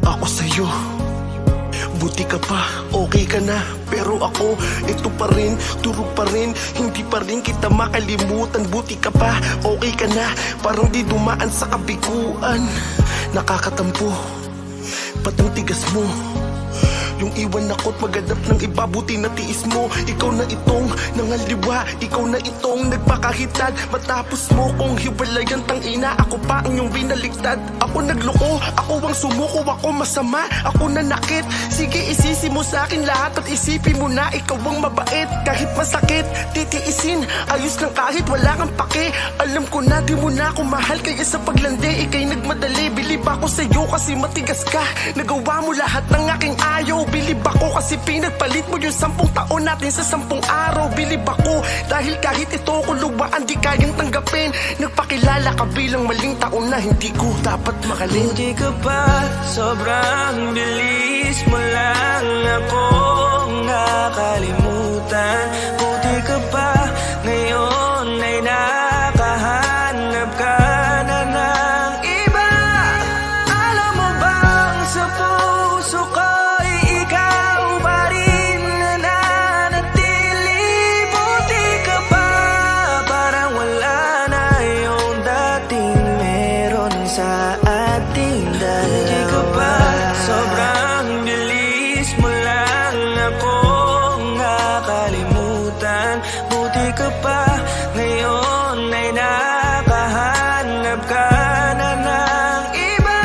ako sa'yo. Buti ka pa, okay ka na. Pero ako, ito pa rin, durog pa rin, hindi pa rin kita makalimutan. Buti ka pa, okay ka na, parang di dumaan sa kabiguan. Nakakatampo, ba't ang tigas mo? Yung iwan ako't maghanap ng iba, buti na tiis mo. Ikaw na itong nangaliwa, ikaw na itong nagpakahitad. Matapos mo kong hiwalayan, tangina, ako pa ang iyong binaligtad. Ako nagloko, ako ang sumuko, ako masama, ako nanakit. Sige, isisi mo sa akin lahat at isipin mo na ikaw ang mabait. Kahit masakit, titiisin, ayos lang kahit wala kang pake. Alam ko na di mo na ako mahal, kaya sa paglandi ikay nagmadali. Bilib ako sa'yo kasi matigas ka, nagawa mo lahat ng aking ayaw. Bilib ako kasi pinagpalit mo yung 10 taon natin sa 10 araw. Bilib ako dahil kahit ito kuluwaan di kayang tanggapin. Nagpakilala ka bilang maling taon na hindi ko dapat mahalin. Buti ka pa, sobrang bilis mo lang akong nakalimutan. Buti ka pa, ngayon ay nakahanap ka na ng iba. Alam mo bang sa puso ko'y ikaw pa rin nananatili? Buti ka pa, parang wala na yung dating meron sa ating dalawa. Buti ka pa, sobrang bilis mo lang akong nakalimutan. Buti ka pa, ngayon ay nakahanap ka na ng iba.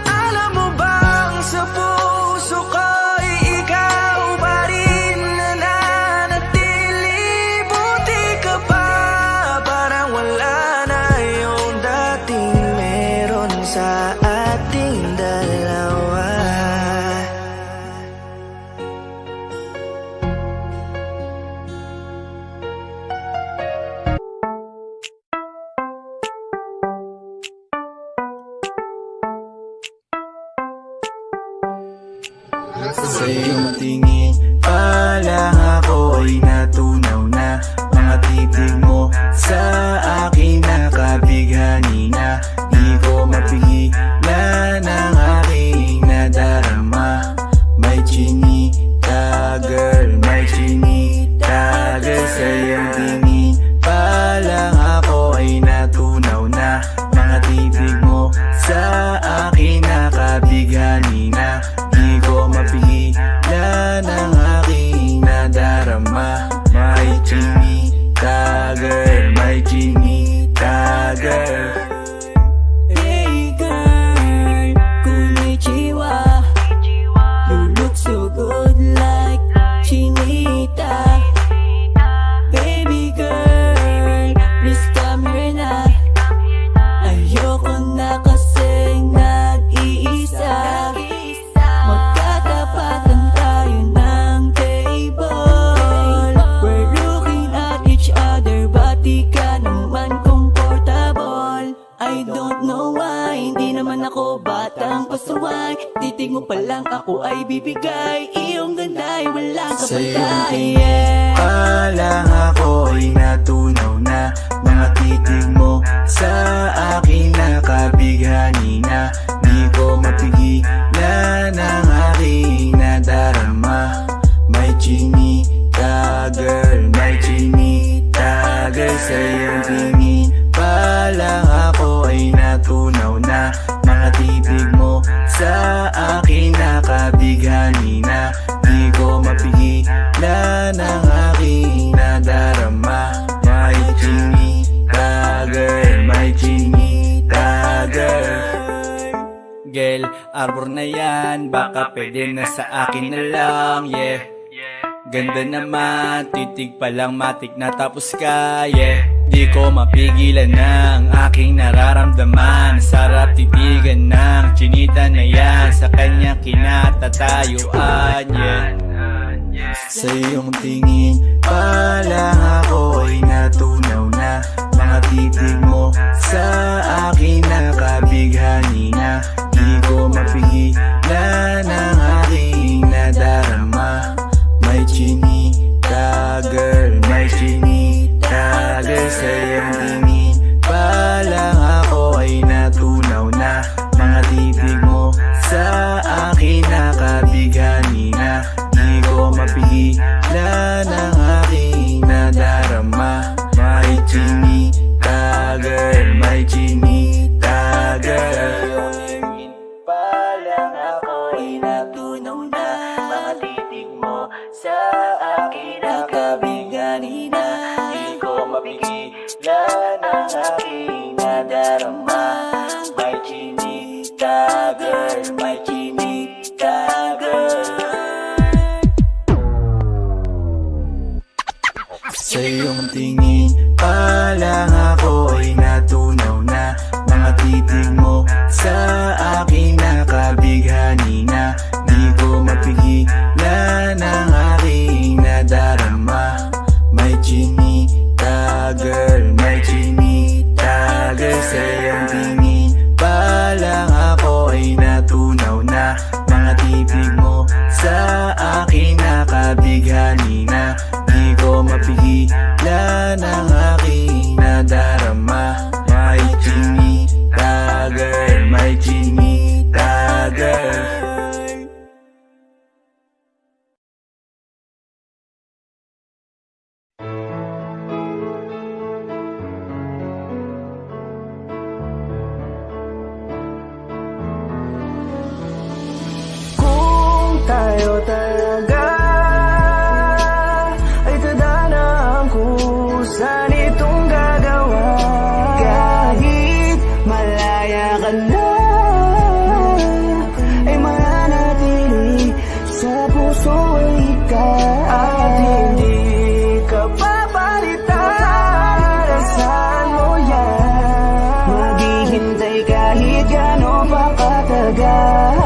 Alam mo bang sa puso ko'y ikaw pa rin nananatili? Buti ka pa, parang wala na yung dating meron sa ating dalawa. Sa iyong tingin pa lang ako ay natunaw na. Mga titig mo sa akin nakabighani na. Di ko mapigilan titig mo sa akin nakabighani na. Di ko mapigilan ang aking nadarama. My chinita girl, my chinita girl. Hey girl, konnichiwa. You look so good like chinita. Baby girl, please come here na. Ayoko na kasing nag-iisa. Magkatapatan tayo ng table. We're looking at each other, but di ka naman comfortable. I don't know why, hindi naman ako batang pasaway. Titig mo pa lang ako ay bibigay. Iyong ganda ay walang Sa iyong kapatay. tingin pa lang ako ay natunaw na. Mga titig mo sa akin nakabighani na. Di ko mapigilan ang aking nadarama. My chinita girl, my chinita girl. Sa iyong tingin pa lang ako ay natunaw na. Mga titig mo sa akin nakabighani na. Di ko mapigilan ang aking nadarama. My chinita girl, my chinita girl. Girl, arbor na yan, baka pwede na sa akin na lang, yeah. Ganda naman, titig pa lang matik na tapos ka, yeah. Di ko mapigilan ng aking nararamdaman. Sarap titigan ng chinita na yan, sa kanya kinatatayuan, yeah. Sa iyong tingin pa lang ako ay natunaw na. Mga titig mo sa akin nakabighani na. Di ko mapigilan ang aking nadarama. My chinita girl, my chinita girl. Sa iyong tingin pa lang ako ay natunaw na. Mga titig mo sa akin nakabighani na. Di ko mapigilan ang aking nadarama. My chinita girl, my chinita girl. Pa lang ako ay natunaw na. Mga titig mo sa akin nakabighani na. Di ko mapigilan ang aking nadarama. My chinita girl, my chinita girl. Sa iyong tingin pa lang ako ay natunaw na. Mga titig mo sa akin nakabighani na. Di ko mapigilan ang aking nadarama. My chinita girl, my chinita girl. Sa iyong tingin pa lang ako ay natunaw na. Mga titig mo sa akin nakabighani na. Di ko mapigilan ang aking nadarama. My chinita girl, my chinita girl. Kung tayo talaga ay tadhana ang kusan itong gagawa. Kahit malaya ka na ay mananatili sa puso ay ikaw. At hindi ka papalitan. Saan mo yan? Maghihintay kahit gano'n pa katagal.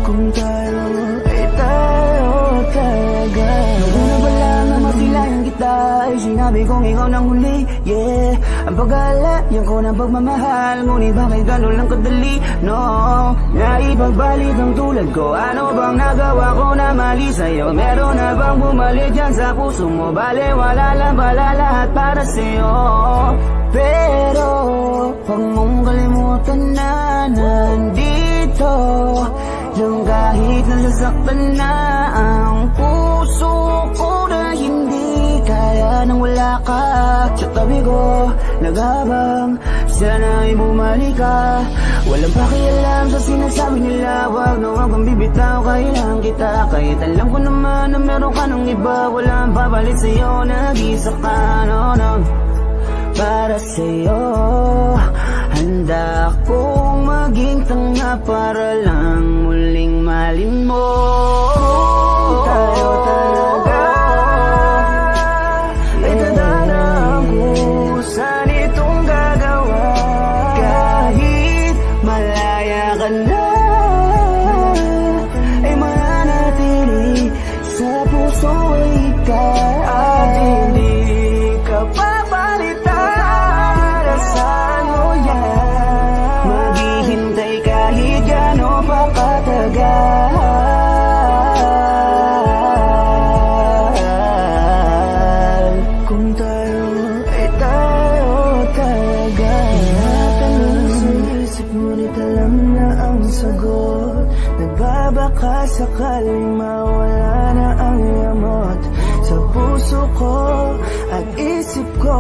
Kung tayo ay tayo talaga. Noong ba lang na masilayan kita ay sinabi kong ikaw nang huli, yeah. Ang pag-aalayan ko ng pagmamahal, ngunit bakit gano'n lang kadali, no? Naipagbalik ang tulad ko, ano bang nagawa ko na mali sa'yo? Meron na bang bumalik dyan sa puso mo? Bale wala lang pala lahat para sa'yo. Pero huwag mong kalimutan na nandito yung kahit nasasaktan na ang puso ko na hindi kaya nang wala wala ka sa tabi ko, naghabang sana'y bumalik ka. Walang pakialam sa sinasabi nila, wag na wag kang bibitaw, kailangan kita. Kahit alam ko naman na meron ka ng iba, walang papalit sa'yo, nag-isa ka, no, no. Para sa'yo, handa akong maging tanga para lang muling malin mo. Tayo talaga ay tadanang kung saan itong gagawa. Kahit malaya ka na, ay mananatili sa puso ay ikaw. At hindi ka papalitan, saan mo yan? Maghihintay kahit gano'n pa katagal. Kung tayo ay tayo talaga. Tinatanong sa isip ngunit alam na ang sagot. Nagbabaka sakaling mawala na ang yamot sa puso ko at isip ko,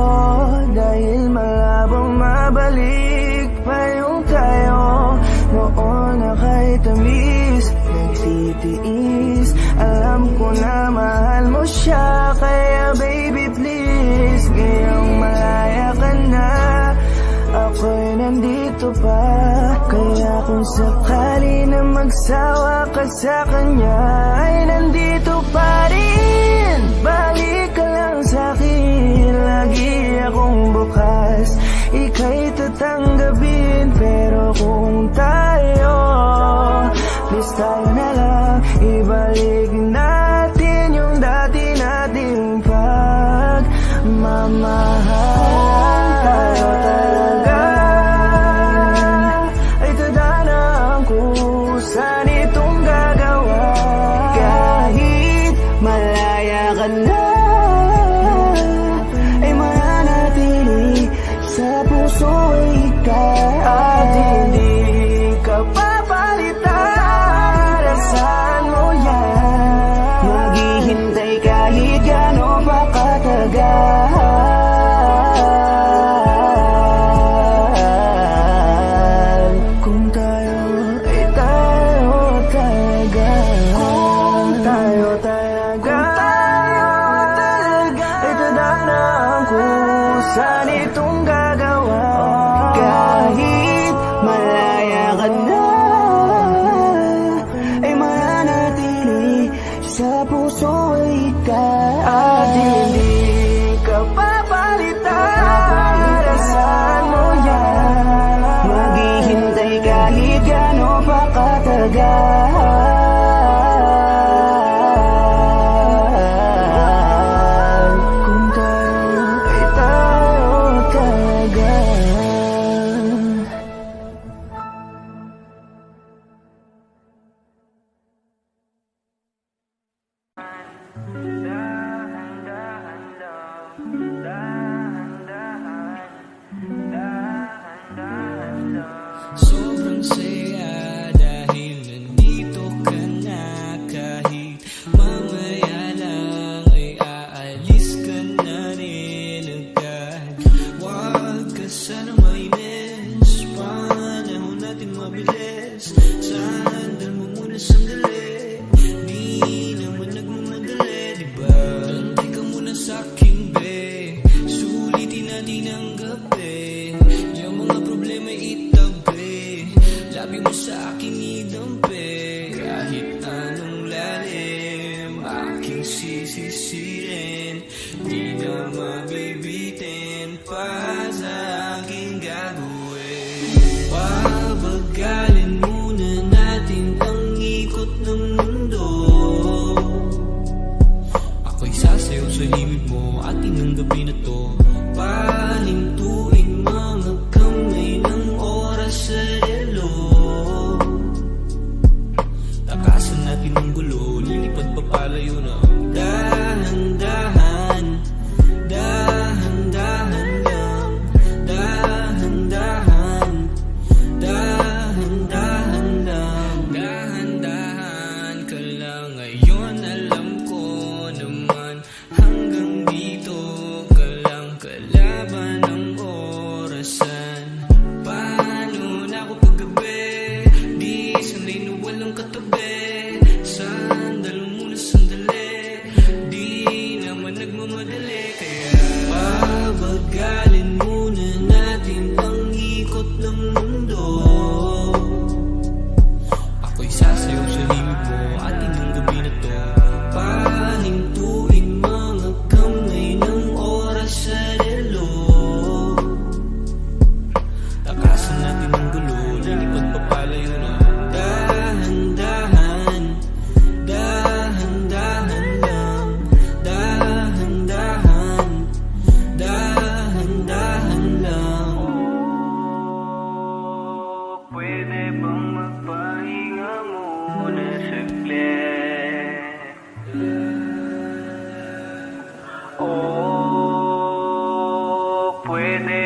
dahil malabong mabalik pa yung tayo noon na kahit tamis nagsitiis. Alam ko na mahal mo siya, kaya baby please, ngayong malaya ka na, ako'y nandito pa. Kaya kung sakali na magsawa ka sa kanya, ay nandito pa rin. Balik ka lang sa'kin, lagi akong bukas, ika'y tatanggapin. Pero kung tayo, please tayo na lang, ibalik natin yung dati nating pagmamahal. Tayo talaga ay tadanang kung saan itong gagawa. Kahit malaya ka na, ay mananatili sa puso ay ikaw. At hindi ka papalitan, saan mo yan? Maghihintay kahit gano'n pa katagal. Kung tayo ay tayo talaga. Kung tayo talaga ay tadanang kung saan itong gagawa. Kahit malaya ka na, ay mananatili sa puso ay ikaw. At hindi ka papalitan, saan mo yan? Maghihintay kahit gano'n pa katagal. Kung tayo ay tayo talaga. Sobrang saya dahil nandito ka na. Kahit mamaya lang ay aalis ka na rin agad. Huwag ka sana mainis, panahon natin mabilis. Sandal mo muna sandali, di naman nagmamadali, diba? Tantay ka muna sa'king be, sulitin natin ang gabi. Yung mga problema itabi, labi mo sa akin idampi. Kahit anong lalim, aking sisisirin, di na mabibitin pa sa aking gagawin. Pabagalin muna natin ang ikot ng mundo. Ako'y sasayaw sa limit mo, ating ang gabi na to. Pahintuin mga kamay ng oras sa relo. Takasan natin ang gulo, lilipad pa palayo na. Dahan-dahan, dahan-dahan lang. Dahan-dahan, dahan-dahan lang. Dahan-dahan ka lang. Ngayon alam ko naman hanggang dito ka lang.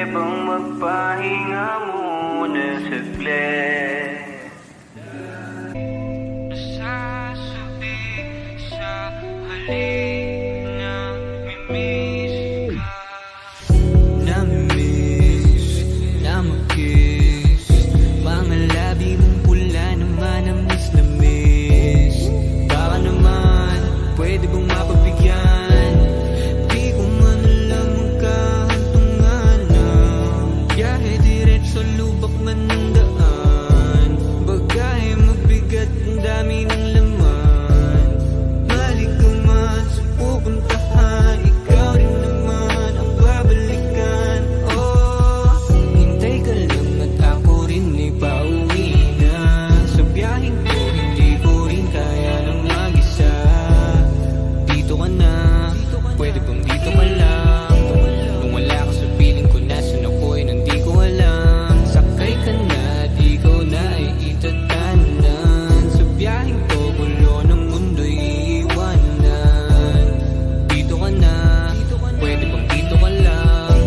bang magpahinga muna saglit? Nasasabi sa halik na mimiss ka. Namimiss na mag-kiss, mga labi mong pula naman na miss na miss. Baka naman, pwede bang mapagbigyan? Di ko man alam magkahantungan ng biyahe diretso lubak man ng daan. Bagahe mabigat, ang dami ng laman. Mali ka man sa pupuntahan, ikaw rin naman ang babalikan. Oh, hintay ka lang at ako rin ay pauwi na. Sa biyaheng ko, hindi ko rin kaya ng mag-isa. Dito ka na, pwede bang dito ka lang? Nung wala ka sa piling ko, nasan ako'y nandi ko alam. Sakay ka na at ikaw na ay itatanan. Sa biyaheng ko, gulo ng mundo'y iiwanan. Dito ka na, pwede bang dito ka lang?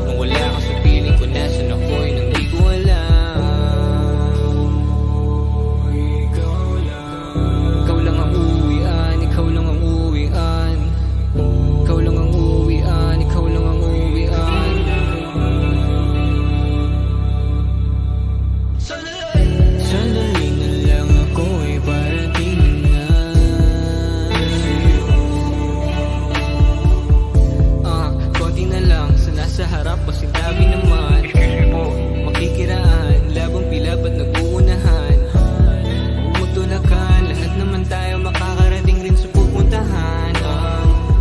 Nung wala ka sa piling ko, nasan ako'y nandi ko alam. Ikaw lang ang uwian, ikaw lang ang uwian. Ikaw lang ang uwian, ikaw lang ang uwian. Sandali na lang ako ay parating na. Konti na lang sa nasa harap o sinabi naman. Makikiraan, labang pila ba't nag-uunahan? Magtulakan, lahat naman tayo makakarating rin sa pupuntahan.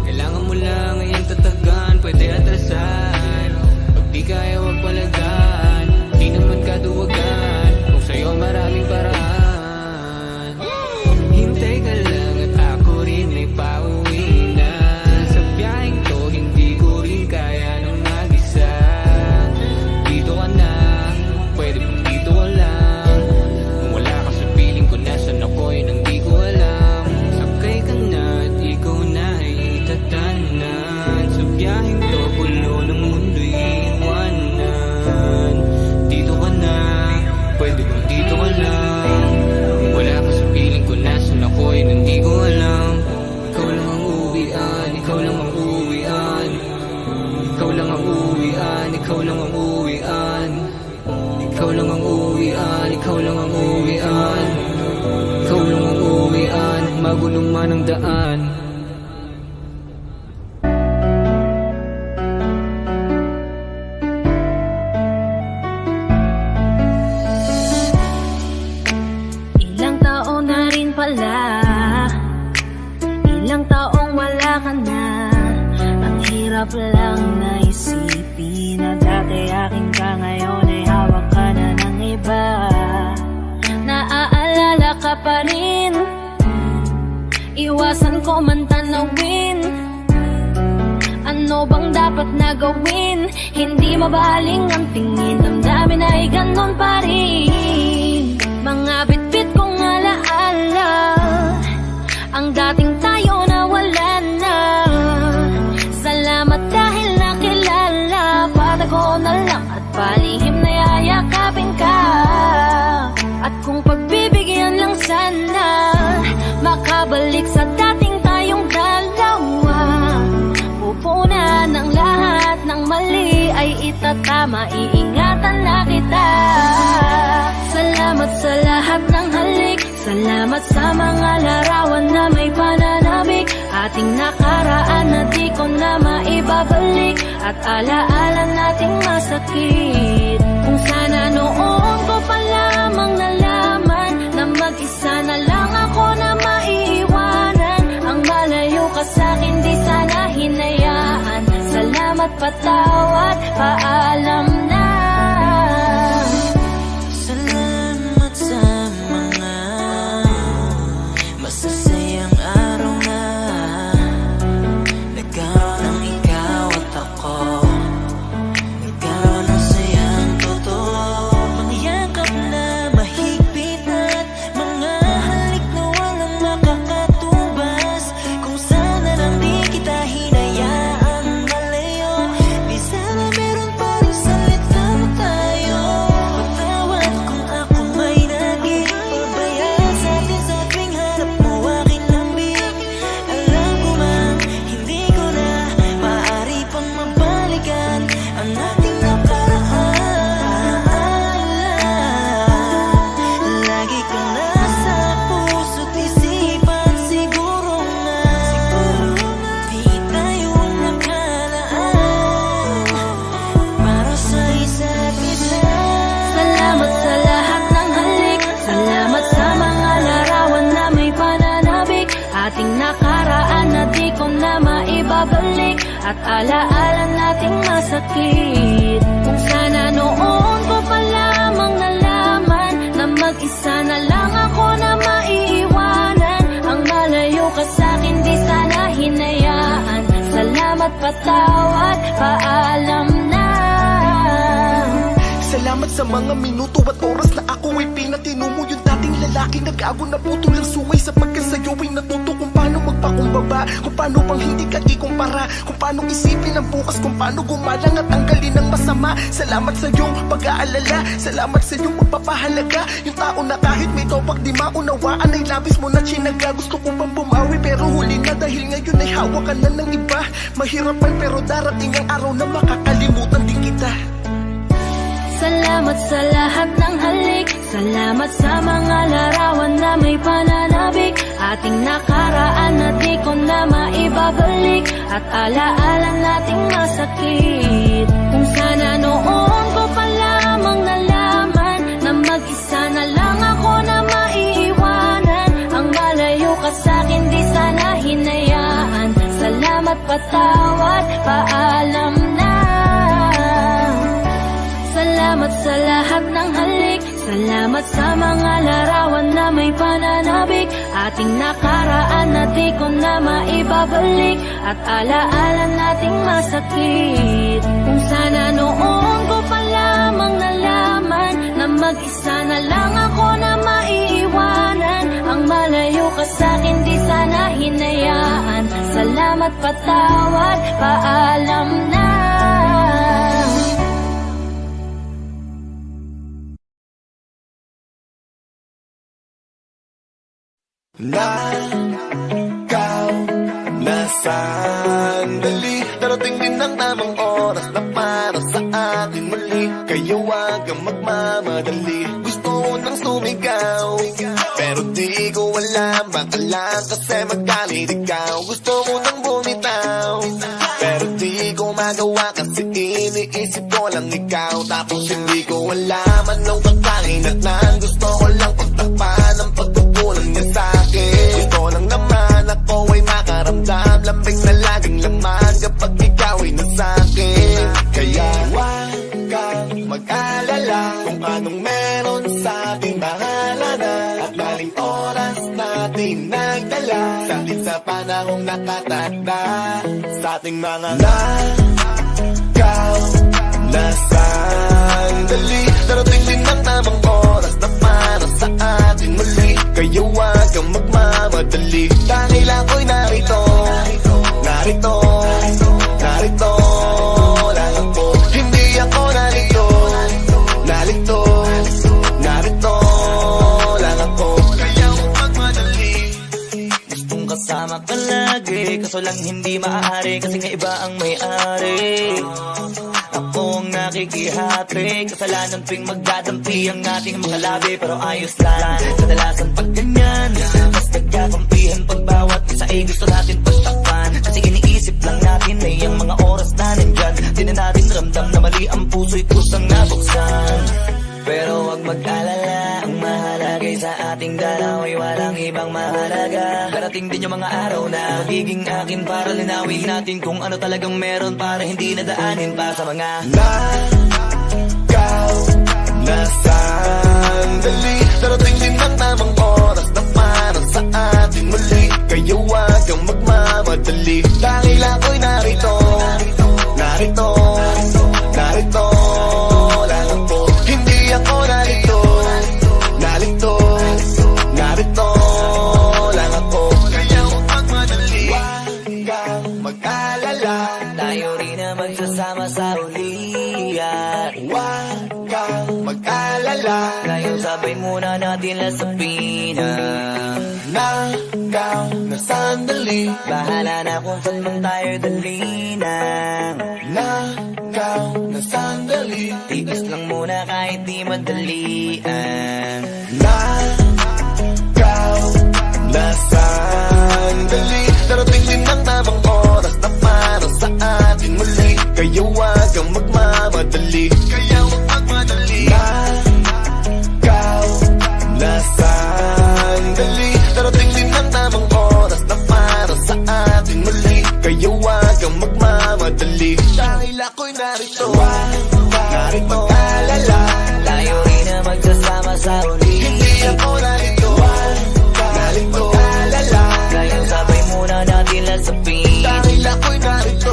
Kailangan mo lang ngayong tatagan, pwede atrasan. Pag di kaya wag palagaan, di naman kaduwagan. Kung sa'yo maraming paraan. Hintay ka lang at ako rin ay pauwi na. Sa biyaheng to, hindi ko rin kaya nung mag-isa. Dito ka na, pwede bang dito ka lang? Kung wala ka sa piling ko, nasan ako'y nang di ko alam. Sakay ka na at ikaw na ay itatanan. Sa biyaheng to, gulo ng mundo'y iwanan. Dito ka na, pwede bang dito ka lang? Kung wala ka sa piling ko, nasan ako'y nang di ko alam. Ikaw lang ang uwian, ikaw lang ang uwian. Ikaw lang ang uwian, ikaw lang ang uwian. Ikaw lang ang uwian, ikaw lang ang uwian. Ikaw lang ang uwian, magulong man ang daan. Ilang taon na rin pala, ilang taong wala ka na. Ang hirap lang na isipin na dati akin ka, ngayon ay hawak ka na ng iba. Naaalala ka pa rin, iwasan ko man tanawin. Ano bang dapat na gawin? Hindi mabaling ang tingin, damdamin ay ganon pa rin. Mga bitbit kong alaala, ang dating tayo na wala na. Salamat dahil nakilala, patago na lang at palihim na yayakapin ka. At kung pagbibigyan lang sana, makabalik sa dating tayong dalawa. Pupunan ng lahat ng mali ay itatama, iingatan na kita. Salamat sa lahat ng halik, salamat sa mga larawan na may pananabik. Ating nakaraan na di ko na maibabalik, at alaala nating masakit. Kung sana noon ko pa lamang nalaman na mag-isa na lang ako na maiiwanan. Ang malayo ka sa'kin di sana hinayaan. Salamat, patawad, paalam na. Salamat sa mga masasayang araw na nagkaroon ng ikaw at ako. Nagkaroon ng sayang totoo, pangyayakap na mahigpit at mga halik na walang makakatubas. Kung sana lang di kita hinayaan malayo, di sana meron pa rin sa at alaala nating masakit. Kung sana noon ko pa lamang nalaman na mag-isa na lang ako na maiiwanan. Ang malayo ka sa'kin di sana hinayaan. Salamat, patawad, paalam na. Salamat sa mga minuto at oras na ako ay pinatino mo. Yung dating lalaki nag-ago na putol ang sungay, sapagkat sa'yo ay natuto kung paano magpakumbaba, kung paano bang hindi ka ikumpara, kung paano isipin ang bukas, kung paano gumalang at tanggalin ang masama. Salamat sa iyong pag-aalala, salamat sa iyong pagpapahalaga. Yung tao na kahit may topak di maunawaan ay labis mo na chinaga. Gusto ko bang bumawi pero huli na, dahil ngayon ay hawak ka na ng iba. Mahirapan pero darating ang araw na makakalimutan din kita. Salamat sa lahat ng halik, salamat sa mga larawan na may pananabik. Ating nakaraan na di ko na maibabalik, at alaala nating masakit. Kung sana noon ko pa lamang nalaman na mag-isa na lang ako na maiiwanan. Ang malayo ka sa'kin di sana hinayaan. Salamat, patawad, paalam na. Salamat sa lahat ng halik, salamat sa mga larawan na may pananabik. Ating nakaraan na di ko na maibabalik, at alaala nating masakit. Kung sana noon ko pa lamang nalaman na mag-isa na lang ako na maiiwanan. Ang malayo ka sa'kin di sana hinayaan. Salamat, patawad, paalam na. Nakaw na sandali, darating din ang tamang oras na para sa atin muli. Kaya huwag kang magmamadali, gusto ko nang sumigaw, pero di ko alam, baka lang kasi magalit ikaw. Gusto ko nang bumitaw, pero di ko magawa kasi iniisip ko lang ikaw. Tapos hindi ko alam anong kakain at nan gusto ko lang pagtakpan ang pagkukulang niya sa'kin. Gusto lang naman ako ay makaramdam, lambing na laging laman kapag ikaw ay nasa'kin. Kaya huwag kang mag-alala kung anong meron sa ating bahala, at maling oras natin nagdala sa atin sa panahong nakatakda. Sa ating mga nakaw na sandali, darating din ang tamang oras na para sa atin muli. Kaya huwag kang magmamadali, dahil ako'y narito, narito, narito lang ako. Hindi ako narito, narito, narito lang ako. Kaya huwag magmadali, gustong kasama ka lagi, kaso lang hindi maaari kasi nga iba ang may-ari. Ako ang nakikihati, kasalanan tuwing magdadampi ang ating mga labi, pero ayos lang. Kadalasan pag ganyan, mas nagkakampihan pag bawat isa ay gusto natin pagtakpan. Kasi iniisip lang natin ay ang mga oras na nandyan. Di na natin ramdam na mali ang puso'y kusang nabuksan. Pero huwag mag-alala, ang mahalagay sa ating dalaw ay walang ibang mahalaga. Darating din yung mga araw na magiging akin para linawin natin kung ano talagang meron, para hindi nadaanin pa sa mga nakaw na sandali, darating din ang tamang oras na para sa atin muli. Kaya huwag kang magmamadali, dahil ako'y narito, narito, narito lang ako. Hindi ako narito, narito, narito lang ako. Kaya huwag magmadali, huwag kang mag-alala, tayo rin naman sasama sa ulian. huwag kang mag-alala, Ngayon sabay muna natin lasapina. nakaw na sandali, Bahala na kung saan man tayo dalinang. nakaw na sandali, Tiis lang muna kahit di madalian. nakaw na sandali, darating din ang tamang oras na para sa atin muli. Kaya huwag kang magmamadali, kaya huwag magmadali. Nakaw na sandali, darating din ang tamang oras na para sa atin muli. Kaya huwag kang magmamadali. ako'y narito. Narito mag-alala, tayo rin na magsasama sa uli. Hindi ako narito. Narito mag-alala, kayang sabay muna natin lasapin. Dahil ako'y narito.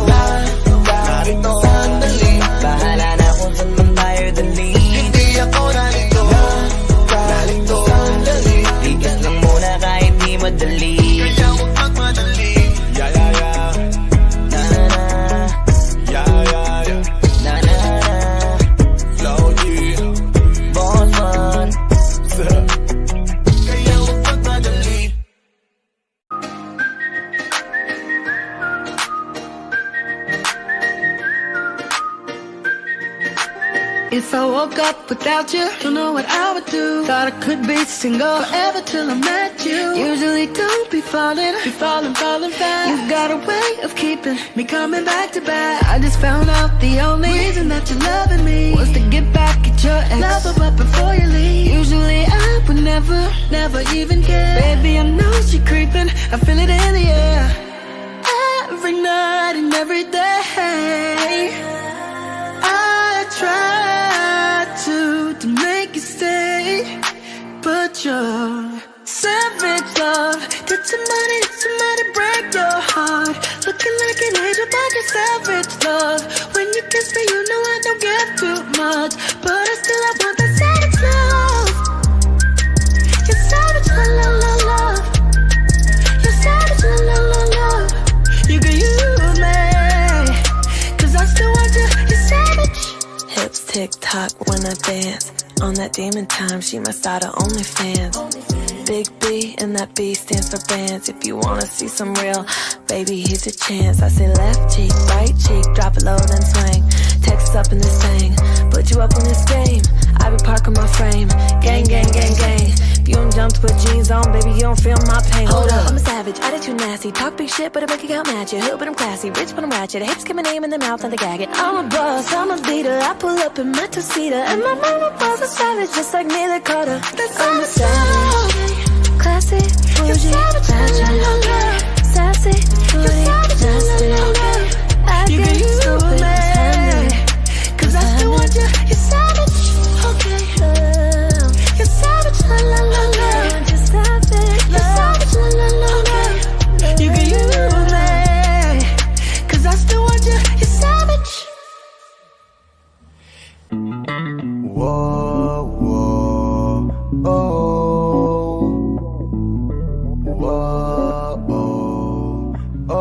Narito sandali, bahala na kung saan man tayo dali. Hindi ako narito. Narito sandali, tigas lang muna kahit di madali. Kaya huwag magmadali. Yeah, yeah, yeah. Na-na-na. Yeah, yeah, yeah. Na-na-na. Flow G. Boss man. Kaya huwag magmadali. If I woke up without you, don't know what I would do. Thought I could be single forever till I met you. Usually don't be falling fast. You got a way of keeping me coming back to back. I just found out the only reason that you're loving me was to get back at your ex. Love her but before you leave. Usually I would never even care. Baby, I know she creeping, I feel it in the air. Every night and every day I try to make you stay, but you're savage love. Did somebody break your heart? Looking like an angel, but you're savage love. When you kiss me, you know I don't give too much, but I want that savage love. You're savage love. You're savage love. You can use me, 'cause I still want you. You're savage. Hips tick-tock when I dance. On that demon time, she my side of OnlyFans. Big B, and that B stands for bands. If you wanna see some real, baby, here's your chance. I say left cheek, right cheek, drop it low, then swing. Text up in this thing, put you up on this game. I be parking my frame, gang, gang, gang, gang. If you don't jump to put jeans on, baby, you don't feel my pain. Hold up, I'm a savage, attitude nasty. Talk big shit, but I make it count match it. Hood, but I'm classy, rich, but I'm ratchet. I hate to get my name in the mouth and they gag it. I'm a boss, I'm a leader. I pull up in my two-seater, and my mama was a savage, just like Neela Carter. I'm a savage, classy, bougie, ratchet, sassy, booty, nasty. I get stupid, handy, 'cause I still want you. You're savage, okay. You're savage, la la la la. You're savage, you're savage, la la la la. You can use me, 'cause I still want you. You're savage. Whoa, whoa, oh. Whoa, oh, oh,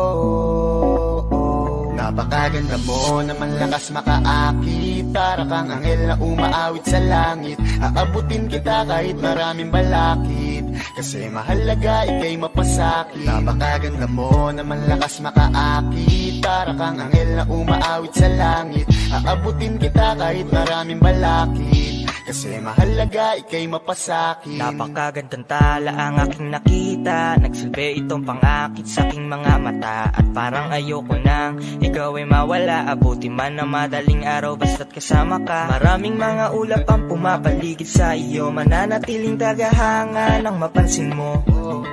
oh. Napakaganda mo naman lakas makaakit. Para kang anghel na umaawit sa langit. Aabutin kita kahit maraming balakid, kasi mahalaga ika'y mapasakit. Napakaganda mo naman lakas makaakit. Para kang anghel na umaawit sa langit. Aabutin kita kahit maraming balakid, kasi mahalaga ika'y mapasakit. Napakagandang tala ang aking nakita. Nagsilbi itong pangakit sa aking mga mata. At parang ayoko nang ikaw ay mawala. Abuti man na madaling araw basta't kasama ka. Maraming mga ulap ang pumapaligid sa iyo. Mananatiling tagahanga nang mapansin mo.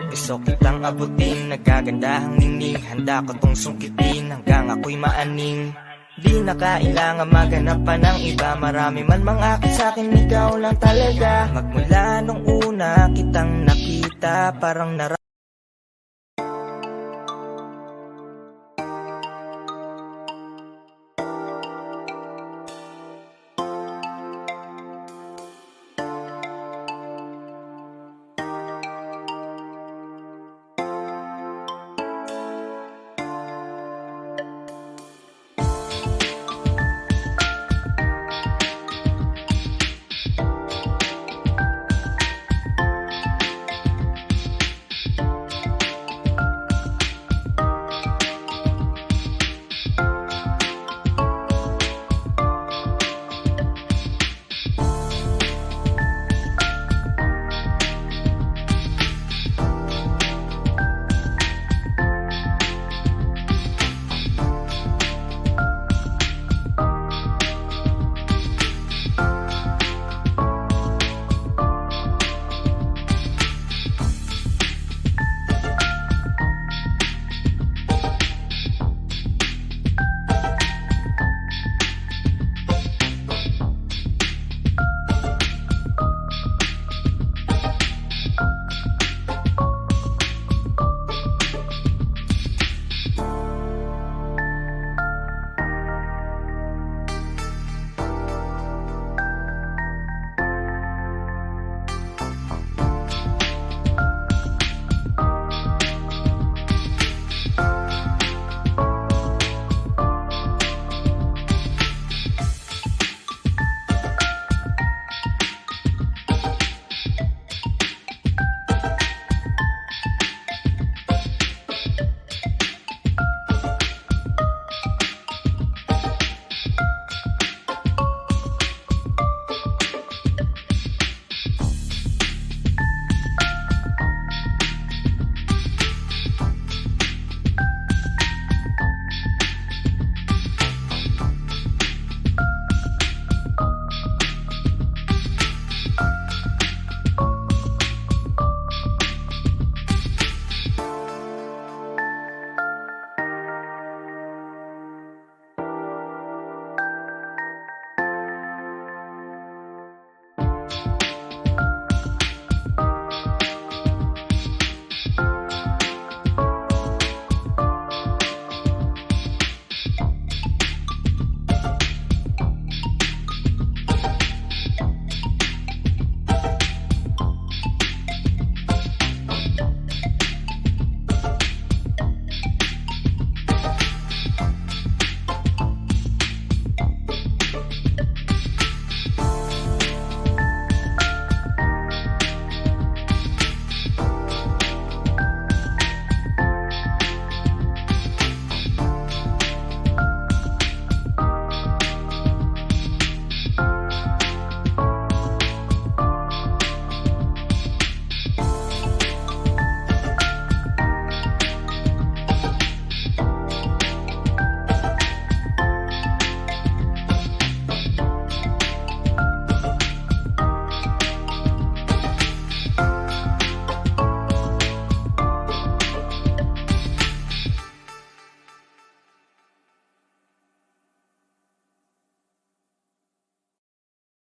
Gusto kitang abutin, nagagandahang ningning. Handa ko tong sungkitin hanggang ako'y maaning. Di na kailangan maghanap pa ng iba. Marami man mangakit sa'kin, ikaw lang talaga. Magmula nung una kitang nakita, parang